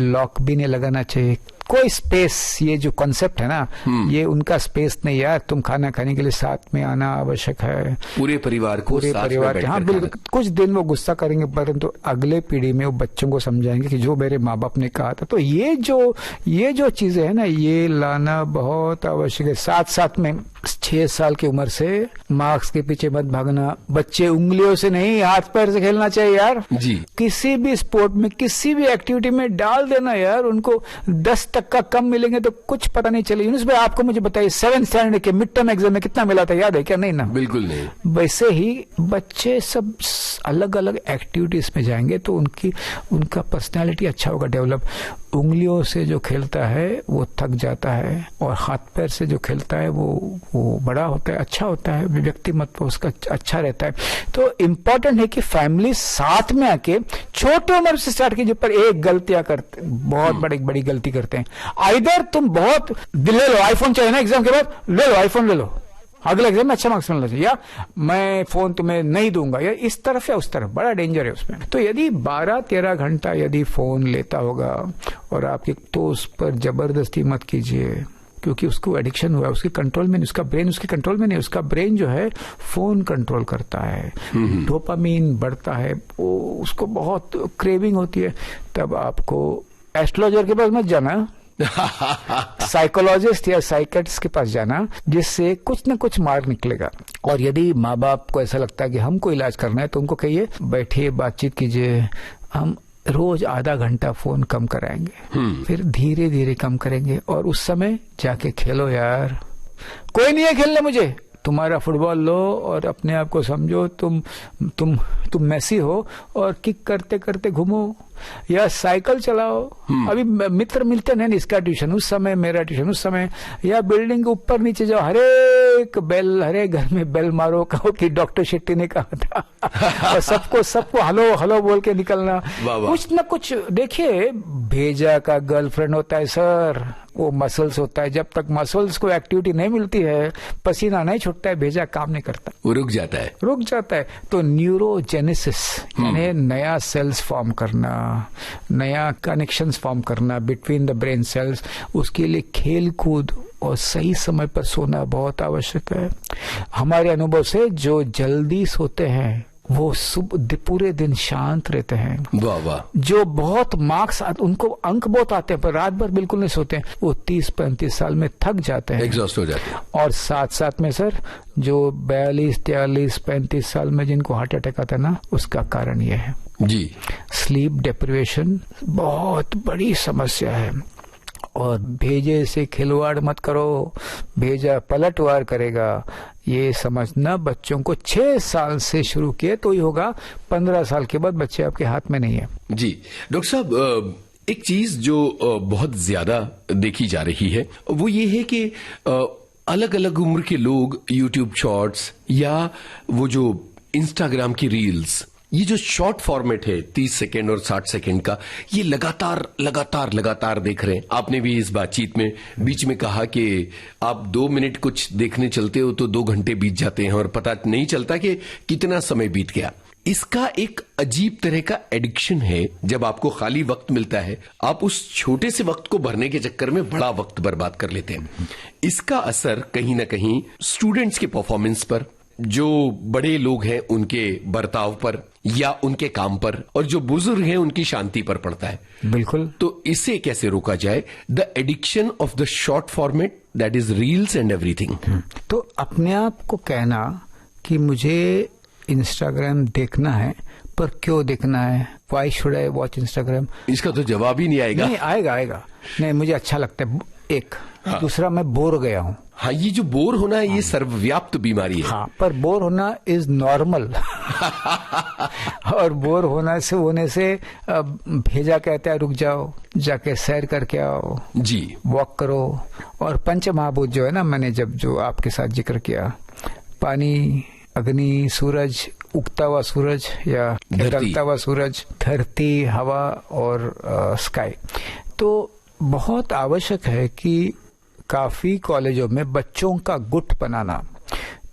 लॉक भी नहीं लगाना चाहिए कोई स्पेस। ये जो कॉन्सेप्ट है ना, ये उनका स्पेस नहीं यार, तुम खाना खाने के लिए साथ में आना आवश्यक है, पूरे परिवार के। हाँ बिल्कुल, कुछ दिन वो गुस्सा करेंगे परंतु अगले पीढ़ी में वो बच्चों को समझाएंगे कि जो मेरे माँ बाप ने कहा था। तो ये जो चीजें है ना, ये लाना बहुत आवश्यक है। साथ में 6 साल की उम्र से मार्क्स के पीछे मत भागना। बच्चे उंगलियों से नहीं, हाथ पैर से खेलना चाहिए यार जी। किसी भी स्पोर्ट में, किसी भी एक्टिविटी में डाल देना यार। उनको 10% का कम मिलेंगे तो कुछ पता नहीं चलेगा। यूनुस भाई आपको मुझे बताइए 7th स्टैंडर्ड के मिड टर्म एग्जाम में कितना मिला था, याद है क्या? नहीं ना, बिल्कुल नहीं। वैसे ही बच्चे सब अलग अलग एक्टिविटीज में जाएंगे तो उनका पर्सनैलिटी अच्छा होगा डेवलप। उंगलियों से जो खेलता है वो थक जाता है और हाथ पैर से जो खेलता है वो बड़ा होता है, अच्छा होता है, व्यक्तिमत्व उसका अच्छा रहता है। तो इम्पोर्टेंट है कि फैमिली साथ में आके छोटे उम्र से स्टार्ट कीजिए। पर एक गलतियां करते, बहुत बड़ी गलती करते हैं। आइदर तुम बहुत ले लो आईफोन, चाहिए ना एग्जाम के बाद, ले लो आईफोन, ले लो अगले एग्जाम में अच्छा मार्क्स मिलना चाहिए, या मैं फोन तुम्हें नहीं दूंगा, या इस तरफ या उस तरफ, बड़ा डेंजर है उसमें। तो यदि 12-13 घंटा यदि फोन लेता होगा और आपके, तो उस पर जबरदस्ती मत कीजिए क्योंकि उसको एडिक्शन हुआ है, उसके कंट्रोल में नहीं, उसका ब्रेन उसके कंट्रोल में नहीं, उसका ब्रेन जो है फोन कंट्रोल करता है, डोपामीन बढ़ता है, वो उसको बहुत क्रेविंग होती है। तब आपको एस्ट्रोलॉजर के पास मत जाना, साइकोलॉजिस्ट या साइकेट्रिस्ट के पास जाना, जिससे कुछ न कुछ मार्ग निकलेगा। और यदि माँ बाप को ऐसा लगता है कि हमको इलाज करना है तो उनको कहिए बैठिए, बातचीत कीजिए, हम रोज आधा घंटा फोन कम कराएंगे, फिर धीरे धीरे कम करेंगे और उस समय जाके खेलो यार। कोई नहीं है खेलने, मुझे तुम्हारा फुटबॉल लो और अपने आप को समझो तुम मेसी हो और किक करते करते घूमो या साइकिल चलाओ। अभी मित्र मिलते नहीं, इसका ट्यूशन उस समय, मेरा ट्यूशन उस समय, या बिल्डिंग के ऊपर नीचे जाओ, हरेक घर में बेल मारो, कहो कि डॉक्टर शेट्टी ने कहा था और सबको हलो हलो बोल के निकलना। कुछ न कुछ देखिए, भेजा का गर्लफ्रेंड होता है सर, वो मसल्स होता है। जब तक मसल्स को एक्टिविटी नहीं मिलती है, पसीना नहीं छूटता है, भेजा काम नहीं करता, वो रुक जाता है। तो न्यूरोजेनेसिस यानी नया सेल्स फॉर्म करना, नया कनेक्शंस फॉर्म करना बिटवीन द ब्रेन सेल्स, उसके लिए खेल कूद और सही समय पर सोना बहुत आवश्यक है। हमारे अनुभव से जो जल्दी सोते हैं वो पूरे दिन शांत रहते हैं। वाह वाह। जो बहुत मार्क्स, उनको अंक बहुत आते हैं पर रात भर बिल्कुल नहीं सोते हैं, वो 30-35 साल में थक जाते हैं, एग्जॉस्ट हो जाते हैं। और साथ में सर जो 42-43-35 साल में जिनको हार्ट अटैक आता है ना, उसका कारण ये है जी, स्लीप डिप्रिवेशन बहुत बड़ी समस्या है। और भेजे से खिलवाड़ मत करो, भेजा पलटवार करेगा, ये समझना। बच्चों को 6 साल से शुरू किए तो ही होगा, 15 साल के बाद बच्चे आपके हाथ में नहीं है। जी डॉक्टर साहब, एक चीज जो बहुत ज्यादा देखी जा रही है वो ये है कि अलग अलग उम्र के लोग यूट्यूब शॉर्ट्स या वो जो इंस्टाग्राम की रील्स, ये जो शॉर्ट फॉर्मेट है 30 सेकेंड और 60 सेकेंड का, ये लगातार देख रहे हैं। आपने भी इस बातचीत में बीच में कहा कि आप 2 मिनट कुछ देखने चलते हो तो 2 घंटे बीत जाते हैं और पता नहीं चलता कि कितना समय बीत गया। इसका एक अजीब तरह का एडिक्शन है। जब आपको खाली वक्त मिलता है, आप उस छोटे से वक्त को भरने के चक्कर में बड़ा वक्त बर्बाद कर लेते हैं। इसका असर कहीं ना कहीं स्टूडेंट्स के परफॉर्मेंस पर, जो बड़े लोग हैं उनके बर्ताव पर या उनके काम पर, और जो बुजुर्ग हैं उनकी शांति पर पड़ता है। बिल्कुल। तो इसे कैसे रोका जाए? The addiction of the short format, that is reels and everything. तो अपने आप को कहना कि मुझे इंस्टाग्राम देखना है, पर क्यों देखना है, why should I watch Instagram, इसका तो जवाब ही नहीं आएगा। नहीं आएगा। नहीं, मुझे अच्छा लगता है, एक। हाँ। दूसरा, मैं बोर हो गया हूँ। हाँ, ये जो बोर होना है, ये सर्वव्याप्त बीमारी है। हाँ, पर बोर होना इज नॉर्मल। और बोर होने से भेजा कहता है रुक जाओ, जाके सैर करके आओ जी, वॉक करो। और पंच महाभूत जो है ना, मैंने जो आपके साथ जिक्र किया, पानी, अग्नि, सूरज, उगता हुआ सूरज या ढलता हुआ सूरज, धरती, हवा और स्काई। तो बहुत आवश्यक है कि काफी कॉलेजों में बच्चों का गुट बनाना।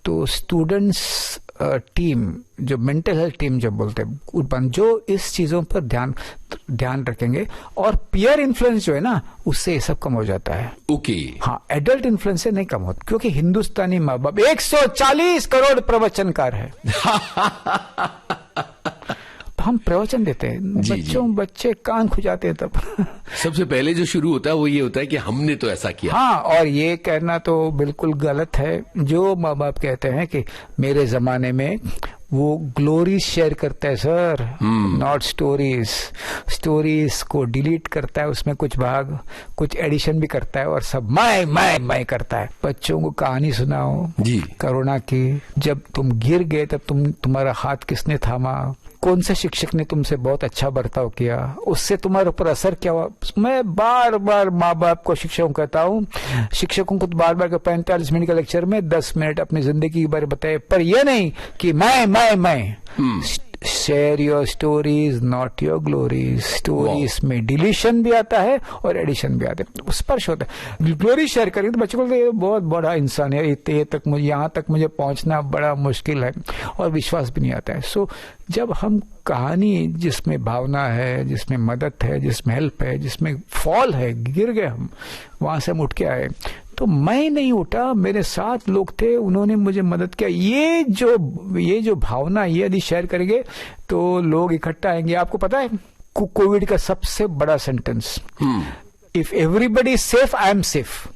तो स्टूडेंट्स टीम, जो मेंटल हेल्थ टीम जो बोलते हैं, जो इस चीजों पर ध्यान रखेंगे, और पीयर इन्फ्लुएंस जो है ना, उससे ये सब कम हो जाता है। ओके। हाँ, एडल्ट इन्फ्लुएंस से नहीं कम होता, क्योंकि हिंदुस्तानी माँ बाप 140 करोड़ प्रवचनकार है। हम प्रवचन देते हैं, बच्चे कान खुजाते हैं। तब सबसे पहले जो शुरू होता है वो ये होता है कि हमने तो ऐसा किया। हाँ, और ये कहना तो बिल्कुल गलत है। जो माँ बाप कहते हैं कि मेरे जमाने में, वो ग्लोरीज शेयर करता है सर, नॉट स्टोरीज। स्टोरीज को डिलीट करता है, उसमें कुछ भाग, कुछ एडिशन भी करता है, और सब मैं करता है। बच्चों को कहानी सुनाओ जी, करुणा की। जब तुम गिर गए तब तुम्हारा हाथ किसने थामा, कौन से शिक्षक ने तुमसे बहुत अच्छा बर्ताव किया, उससे तुम्हारे ऊपर असर क्या हुआ। मैं बार बार माँ बाप को, शिक्षकों को कहता हूँ, शिक्षकों को बार बार 45 मिनट का लेक्चर में 10 मिनट अपनी जिंदगी के बारे में बताए, पर यह नहीं कि मैं share your stories not your glories. Stories में डिलीशन भी आता है और एडिशन भी आता है, स्पर्श होता है। ग्लोरी शेयर करेंगे तो बच्चों को ये बहुत बड़ा इंसान है, यहाँ तक मुझे पहुंचना बड़ा मुश्किल है, और विश्वास भी नहीं आता है। सो जब हम कहानी जिसमें भावना है, जिसमें मदद है, जिसमें हेल्प है, जिसमें फॉल है, गिर गए हम, वहां से हम उठ के आए, तो मैं नहीं उठा, मेरे साथ लोग थे, उन्होंने मुझे मदद किया, ये जो भावना, ये यदि शेयर करेंगे तो लोग इकट्ठा आएंगे। आपको पता है कोविड का सबसे बड़ा sentence, if everybody is safe I am safe.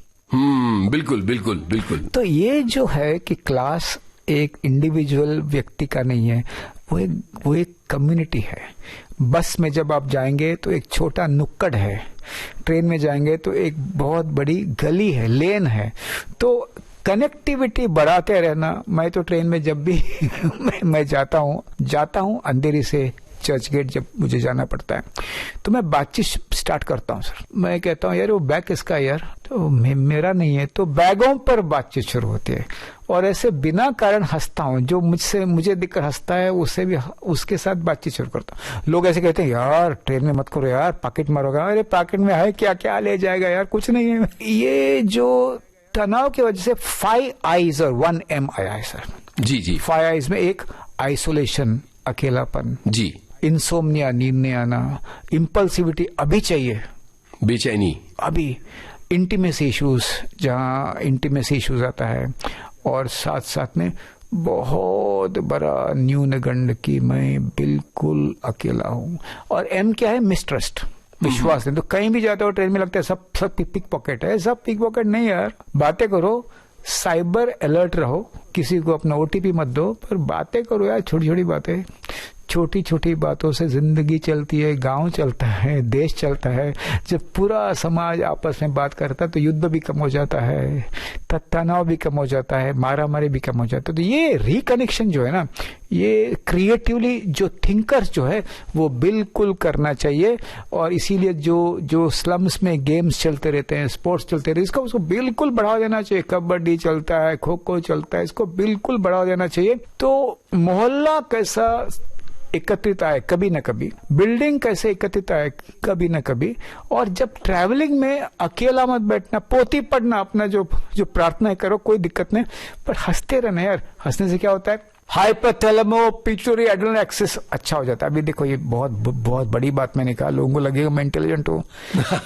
बिल्कुल। तो ये जो है कि क्लास एक इंडिविजुअल व्यक्ति का नहीं है, वो एक कम्युनिटी है। बस में जब आप जाएंगे तो एक छोटा नुक्कड़ है, ट्रेन में जाएंगे तो एक बहुत बड़ी गली है, लेन है। तो कनेक्टिविटी बढ़ाते रहना। मैं तो ट्रेन में जब भी मैं जाता हूँ अंधेरी से चर्च गेट, जब मुझे जाना पड़ता है तो मैं बातचीत स्टार्ट करता हूँ सर। मैं कहता हूँ यार वो बैग किसका है यार, तो मेरा नहीं है, तो बैगों पर बातचीत शुरू होती है। और ऐसे बिना कारण हंसता हूँ, जो मुझे देखकर हंसता है उसे भी उसके साथ बातचीत शुरू करता हूँ। लोग ऐसे कहते हैं यार ट्रेन में मत करो यार, पॉकेट मारोगा। अरे पॉकेट में है क्या ले जाएगा यार, कुछ नहीं है। ये जो तनाव की वजह से 5 आईज और 1 MI है सर। जी 5 आईज में एक आइसोलेशन, अकेलापन, जी, इंसोम्निया, नींद नहीं आना, इम्पल्सिविटी, अभी चाहिए, बेचैनी, अभी, इंटीमेसी इश्यूज, जहाँ इंटीमेसी इश्यूज आता है, और साथ में बहुत बड़ा न्यूनगंड की मैं बिल्कुल अकेला हूँ। और M क्या है, मिसट्रस्ट, विश्वास नहीं। तो कहीं भी जाते हो ट्रेन में लगता है सब पिक पॉकेट है। सब पिक पॉकेट नहीं यार, बातें करो, साइबर अलर्ट रहो, किसी को अपना OTP मत दो, पर बातें करो यार, छोटी छोटी बातें। छोटी छोटी बातों से जिंदगी चलती है, गांव चलता है, देश चलता है। जब पूरा समाज आपस में बात करता है तो युद्ध भी कम हो जाता है, तनाव भी कम हो जाता है, मारामारी भी कम हो जाता है। तो ये रिकनेक्शन जो है ना, ये क्रिएटिवली जो थिंकर्स जो है वो बिल्कुल करना चाहिए। और इसीलिए जो स्लम्स में गेम्स चलते रहते हैं, स्पोर्ट्स चलते रहते हैं, इसको उसको बिल्कुल बढ़ावा देना चाहिए। कबड्डी चलता है, खो खो चलता है, इसको बिल्कुल बढ़ावा देना चाहिए। तो मोहल्ला कैसा एकत्रित आए कभी न कभी, बिल्डिंग कैसे एकत्रित आए कभी न कभी, और जब ट्रैवलिंग में अकेला मत बैठना, पोथी पढ़ना, अपना जो प्रार्थना करो, कोई दिक्कत नहीं, पर हंसते रहना यार। हंसने से क्या होता है, हाइपोथैलेमो पिट्यूटरी एड्रेनल एक्सिस अच्छा हो जाता है। अभी देखो ये बहुत बड़ी बात मैंने कहा, लोगों को लगेगा मैं इंटेलिजेंट हूँ।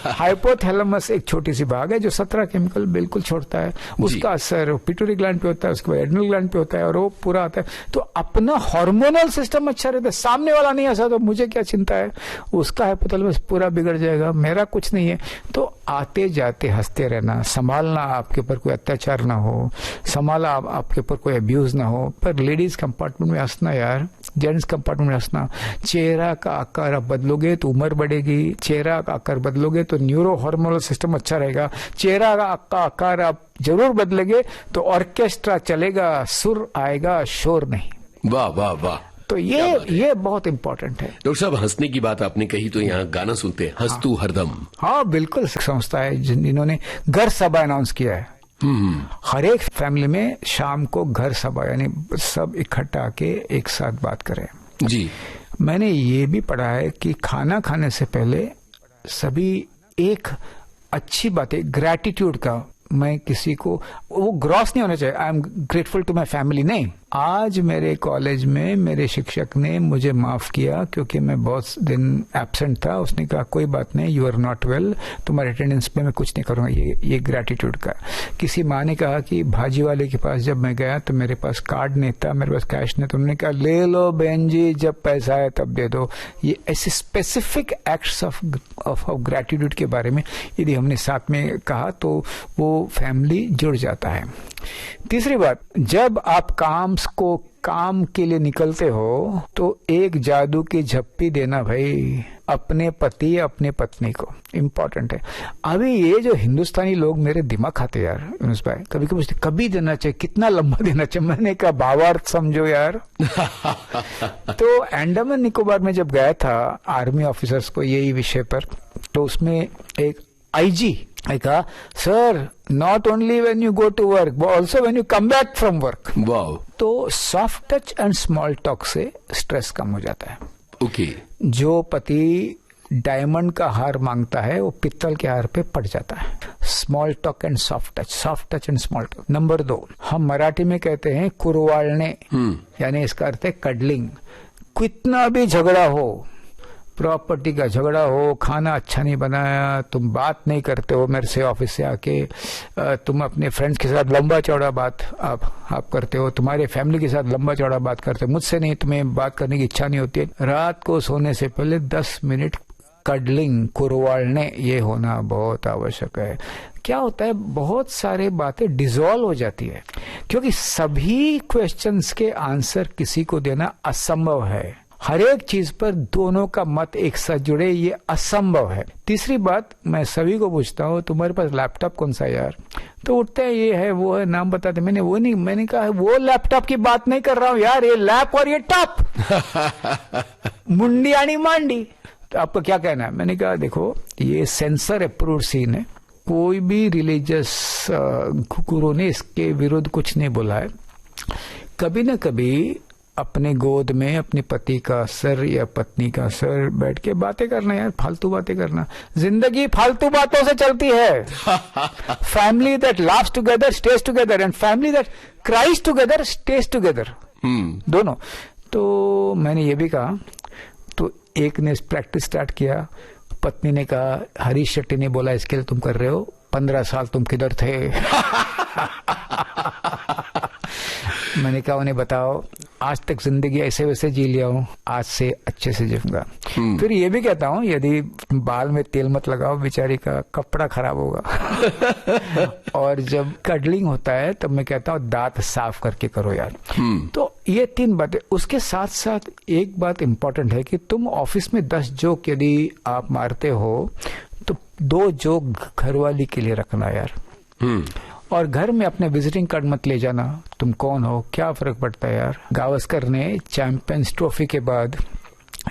हाइपोथैलेमस एक छोटी सी भाग है जो 17 केमिकल बिल्कुल छोड़ता है, उसका असर पिट्यूटरी ग्लैंड पे होता है, उसके बाद एड्रेनल ग्लैंड पे होता है, और वो पूरा आता है। तो अपना हार्मोनल सिस्टम अच्छा रहता है, सामने वाला नहीं हंसा तो मुझे क्या चिंता है, उसका हाइपोथैलेमस पूरा बिगड़ जाएगा, मेरा कुछ नहीं है। तो आते जाते हंसते रहना, संभालना, आपके ऊपर कोई अत्याचार ना हो, संभाला आपके ऊपर कोई अब्यूज ना हो। पर लेडीज कंपार्टमेंट में हंसना यार, जेंट्स कंपार्टमेंट में हंसना। चेहरा का आकार आप बदलोगे तो उम्र बढ़ेगी, चेहरा का आकार बदलोगे तो न्यूरो हार्मोनल सिस्टम अच्छा रहेगा, चेहरा का आकार आप जरूर बदलेंगे तो ऑर्केस्ट्रा चलेगा, सुर आएगा, शोर नहीं। वाह वाह वाह। तो ये बहुत इंपॉर्टेंट है। डॉक्टर साहब, हंसने की बात आपने कही तो यहाँ गाना सुनते हैं, हंस तू हरदम। हाँ बिल्कुल, संस्था है जिन्होंने घर सभा अनाउंस किया है। हर एक फैमिली में शाम को घर सभा, यानी सब इकट्ठा आके एक साथ बात करें। जी, मैंने ये भी पढ़ा है कि खाना खाने से पहले सभी एक अच्छी बात है, ग्रैटिट्यूड का, मैं किसी को, वो ग्रॉस नहीं होना चाहिए, I am grateful to my family, नहीं। आज मेरे कॉलेज में मेरे शिक्षक ने मुझे माफ किया क्योंकि मैं बहुत दिन एब्सेंट था। उसने कहा कोई बात नहीं, यू आर नॉट वेल, तुम्हारे अटेंडेंस पे मैं कुछ नहीं करूंगा। ये ग्रैटिट्यूड का। किसी माँ ने कहा कि भाजी वाले के पास जब मैं गया तो मेरे पास कार्ड नहीं था, मेरे पास कैश नहीं, तो उन्होंने कहा ले लो बहन जी, जब पैसा है तब दे दो। ये ऐसे स्पेसिफिक एक्ट्स ऑफ ग्रैटिट्यूड के बारे में यदि हमने साथ में कहा तो वो फैमिली जुड़ जाता है। तीसरी बात, जब आप काम के लिए निकलते हो तो एक जादू की झप्पी देना भाई, अपने पति अपने पत्नी को, इम्पोर्टेंट है। अभी ये जो हिंदुस्तानी लोग मेरे दिमाग खाते यार यूनुस भाई, कभी पूछते कभी देना चाहिए, कितना लंबा देना चाहिए, मैंने कहा भावार्थ समझो यार। तो अंडमान निकोबार में जब गया था आर्मी ऑफिसर्स को यही विषय पर, तो उसमें एक आईजी I कहा sir, not only when you go to work but also when you come back from work. Wow. तो soft touch and small talk से स्ट्रेस कम हो जाता है। ओके। जो पति डायमंड का हार मांगता है वो पित्तल के हार पे पड़ जाता है। Small talk and soft touch and small talk. Number 2, हम मराठी में कहते हैं कुरवाळणे, यानी इसका अर्थ है कडलिंग। कितना भी झगड़ा हो, प्रॉपर्टी का झगड़ा हो, खाना अच्छा नहीं बनाया, तुम बात नहीं करते हो मेरे से ऑफिस से आके, तुम अपने फ्रेंड्स के साथ लंबा चौड़ा बात आप करते हो, तुम्हारे फैमिली के साथ लंबा चौड़ा बात करते हो, मुझसे नहीं, तुम्हें बात करने की इच्छा नहीं होती है। रात को सोने से पहले 10 मिनट कडलिंग, कुरवाळने, ये होना बहुत आवश्यक है। क्या होता है, बहुत सारे बातें डिसॉल्व हो जाती है क्योंकि सभी क्वेश्चंस के आंसर किसी को देना असंभव है। हर एक चीज पर दोनों का मत एक साथ जुड़े, ये असंभव है। तीसरी बात, मैं सभी को पूछता हूँ तुम्हारे पास लैपटॉप कौन सा है यार, तो उठते हैं ये है वो है, नाम बताते, मैंने कहा वो लैपटॉप की बात नहीं कर रहा हूँ यार, ये लैप और ये टॉप। मुंडी आनी मांडी। तो आपको क्या कहना है? मैंने कहा देखो, ये सेंसर अप्रूव्ड सीन है, कोई भी रिलीजियस गुरु ने इसके विरुद्ध कुछ नहीं बोला है। कभी न कभी अपने गोद में अपने पति का सर या पत्नी का सर बैठ के बातें करना यार, फालतू बातें करना। जिंदगी फालतू बातों से चलती है। Family that laughs together stage together and family that cries together stage together, दोनों। तो मैंने ये भी कहा, तो एक ने प्रैक्टिस स्टार्ट किया, पत्नी ने कहा हरीश शेट्टी ने बोला इसके लिए तुम कर रहे हो, 15 साल तुम किधर थे? मैंने कहा उन्हें बताओ, आज तक जिंदगी ऐसे वैसे जी लिया हूँ, आज से अच्छे से जीऊंगा। फिर ये भी कहता हूँ यदि बाल में तेल मत लगाओ, बेचारी का कपड़ा खराब होगा। और जब कडलिंग होता है तब मैं कहता हूँ दांत साफ करके करो यार। तो ये 3 बातें। उसके साथ साथ एक बात इंपॉर्टेंट है कि तुम ऑफिस में 10 जोक यदि आप मारते हो तो 2 जोक घरवाली के लिए रखना यार। और घर में अपने विजिटिंग कार्ड मत ले जाना, तुम कौन हो, क्या फर्क पड़ता है यार। गावस्कर ने चैंपियंस ट्रॉफी के बाद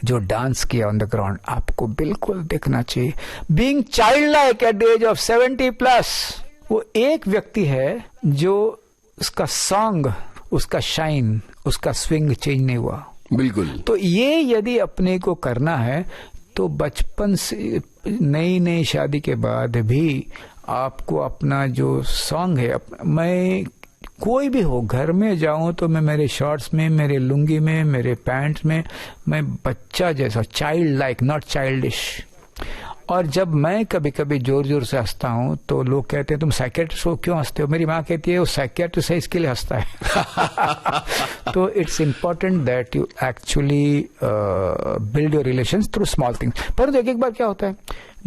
जो डांस किया ऑन द ग्राउंड, आपको बिल्कुल देखना चाहिए। Being child like at the age of 70+, वो एक व्यक्ति है जो उसका सॉन्ग, उसका शाइन, उसका स्विंग चेंज नहीं हुआ। बिल्कुल। तो ये यदि अपने को करना है तो बचपन से नई नई शादी के बाद भी आपको अपना जो सॉन्ग है, मैं कोई भी हो घर में जाऊं तो मैं मेरे शॉर्ट्स में, मेरे लुंगी में, मेरे पैंट्स में मैं बच्चा जैसा, चाइल्ड लाइक, नॉट चाइल्डिश। और जब मैं कभी कभी जोर जोर से हंसता हूं तो लोग कहते हैं तुम साइकियाट्रिस्ट हो, क्यों हंसते हो? मेरी माँ कहती है वो साइकियाट्रिस्ट है इसके लिए हंसता है। तो it's important that you actually build your relations through small things. पर एक बार क्या होता है,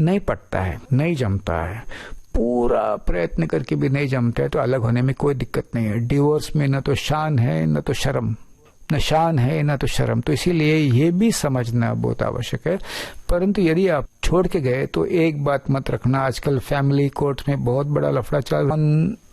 नहीं पटता है, नहीं जमता है, पूरा प्रयत्न करके भी नहीं जमता है, तो अलग होने में कोई दिक्कत नहीं है। डिवोर्स में न तो शान है न तो शर्म, न शान है न तो शर्म, तो इसीलिए ये भी समझना बहुत आवश्यक है। परंतु यदि आप छोड़ के गए तो एक बात मत रखना, आजकल फैमिली कोर्ट में बहुत बड़ा लफड़ा चल,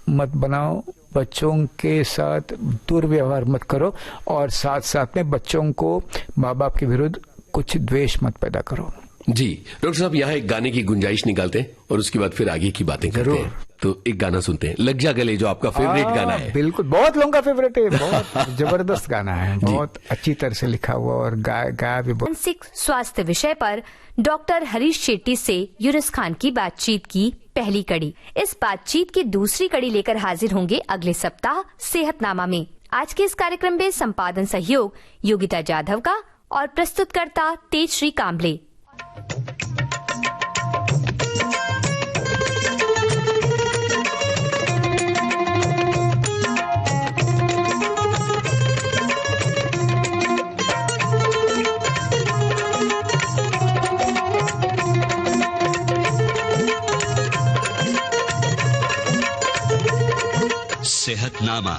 मत बनाओ, बच्चों के साथ दुर्व्यवहार मत करो, और साथ साथ में बच्चों को माँ बाप के विरुद्ध कुछ द्वेष मत पैदा करो। जी डॉक्टर साहब, यहाँ एक गाने की गुंजाइश निकालते हैं और उसके बाद फिर आगे की बातें करते हैं। तो एक गाना सुनते हैं, लग जा गले, जो आपका फेवरेट गाना है। बिल्कुल, बहुत लोगों का फेवरेट है, बहुत जबरदस्त गाना है, बहुत अच्छी तरह से लिखा हुआ और गाया भी बहुत। मानसिक स्वास्थ्य विषय पर डॉक्टर हरीश शेट्टी से यूनुस खान की बातचीत की पहली कड़ी। इस बातचीत की दूसरी कड़ी लेकर हाजिर होंगे अगले सप्ताह सेहतनामा में। आज के इस कार्यक्रम में संपादन सहयोग योगिता जाधव का और प्रस्तुतकर्ता तेजश्री कांबले। सेहतनामा।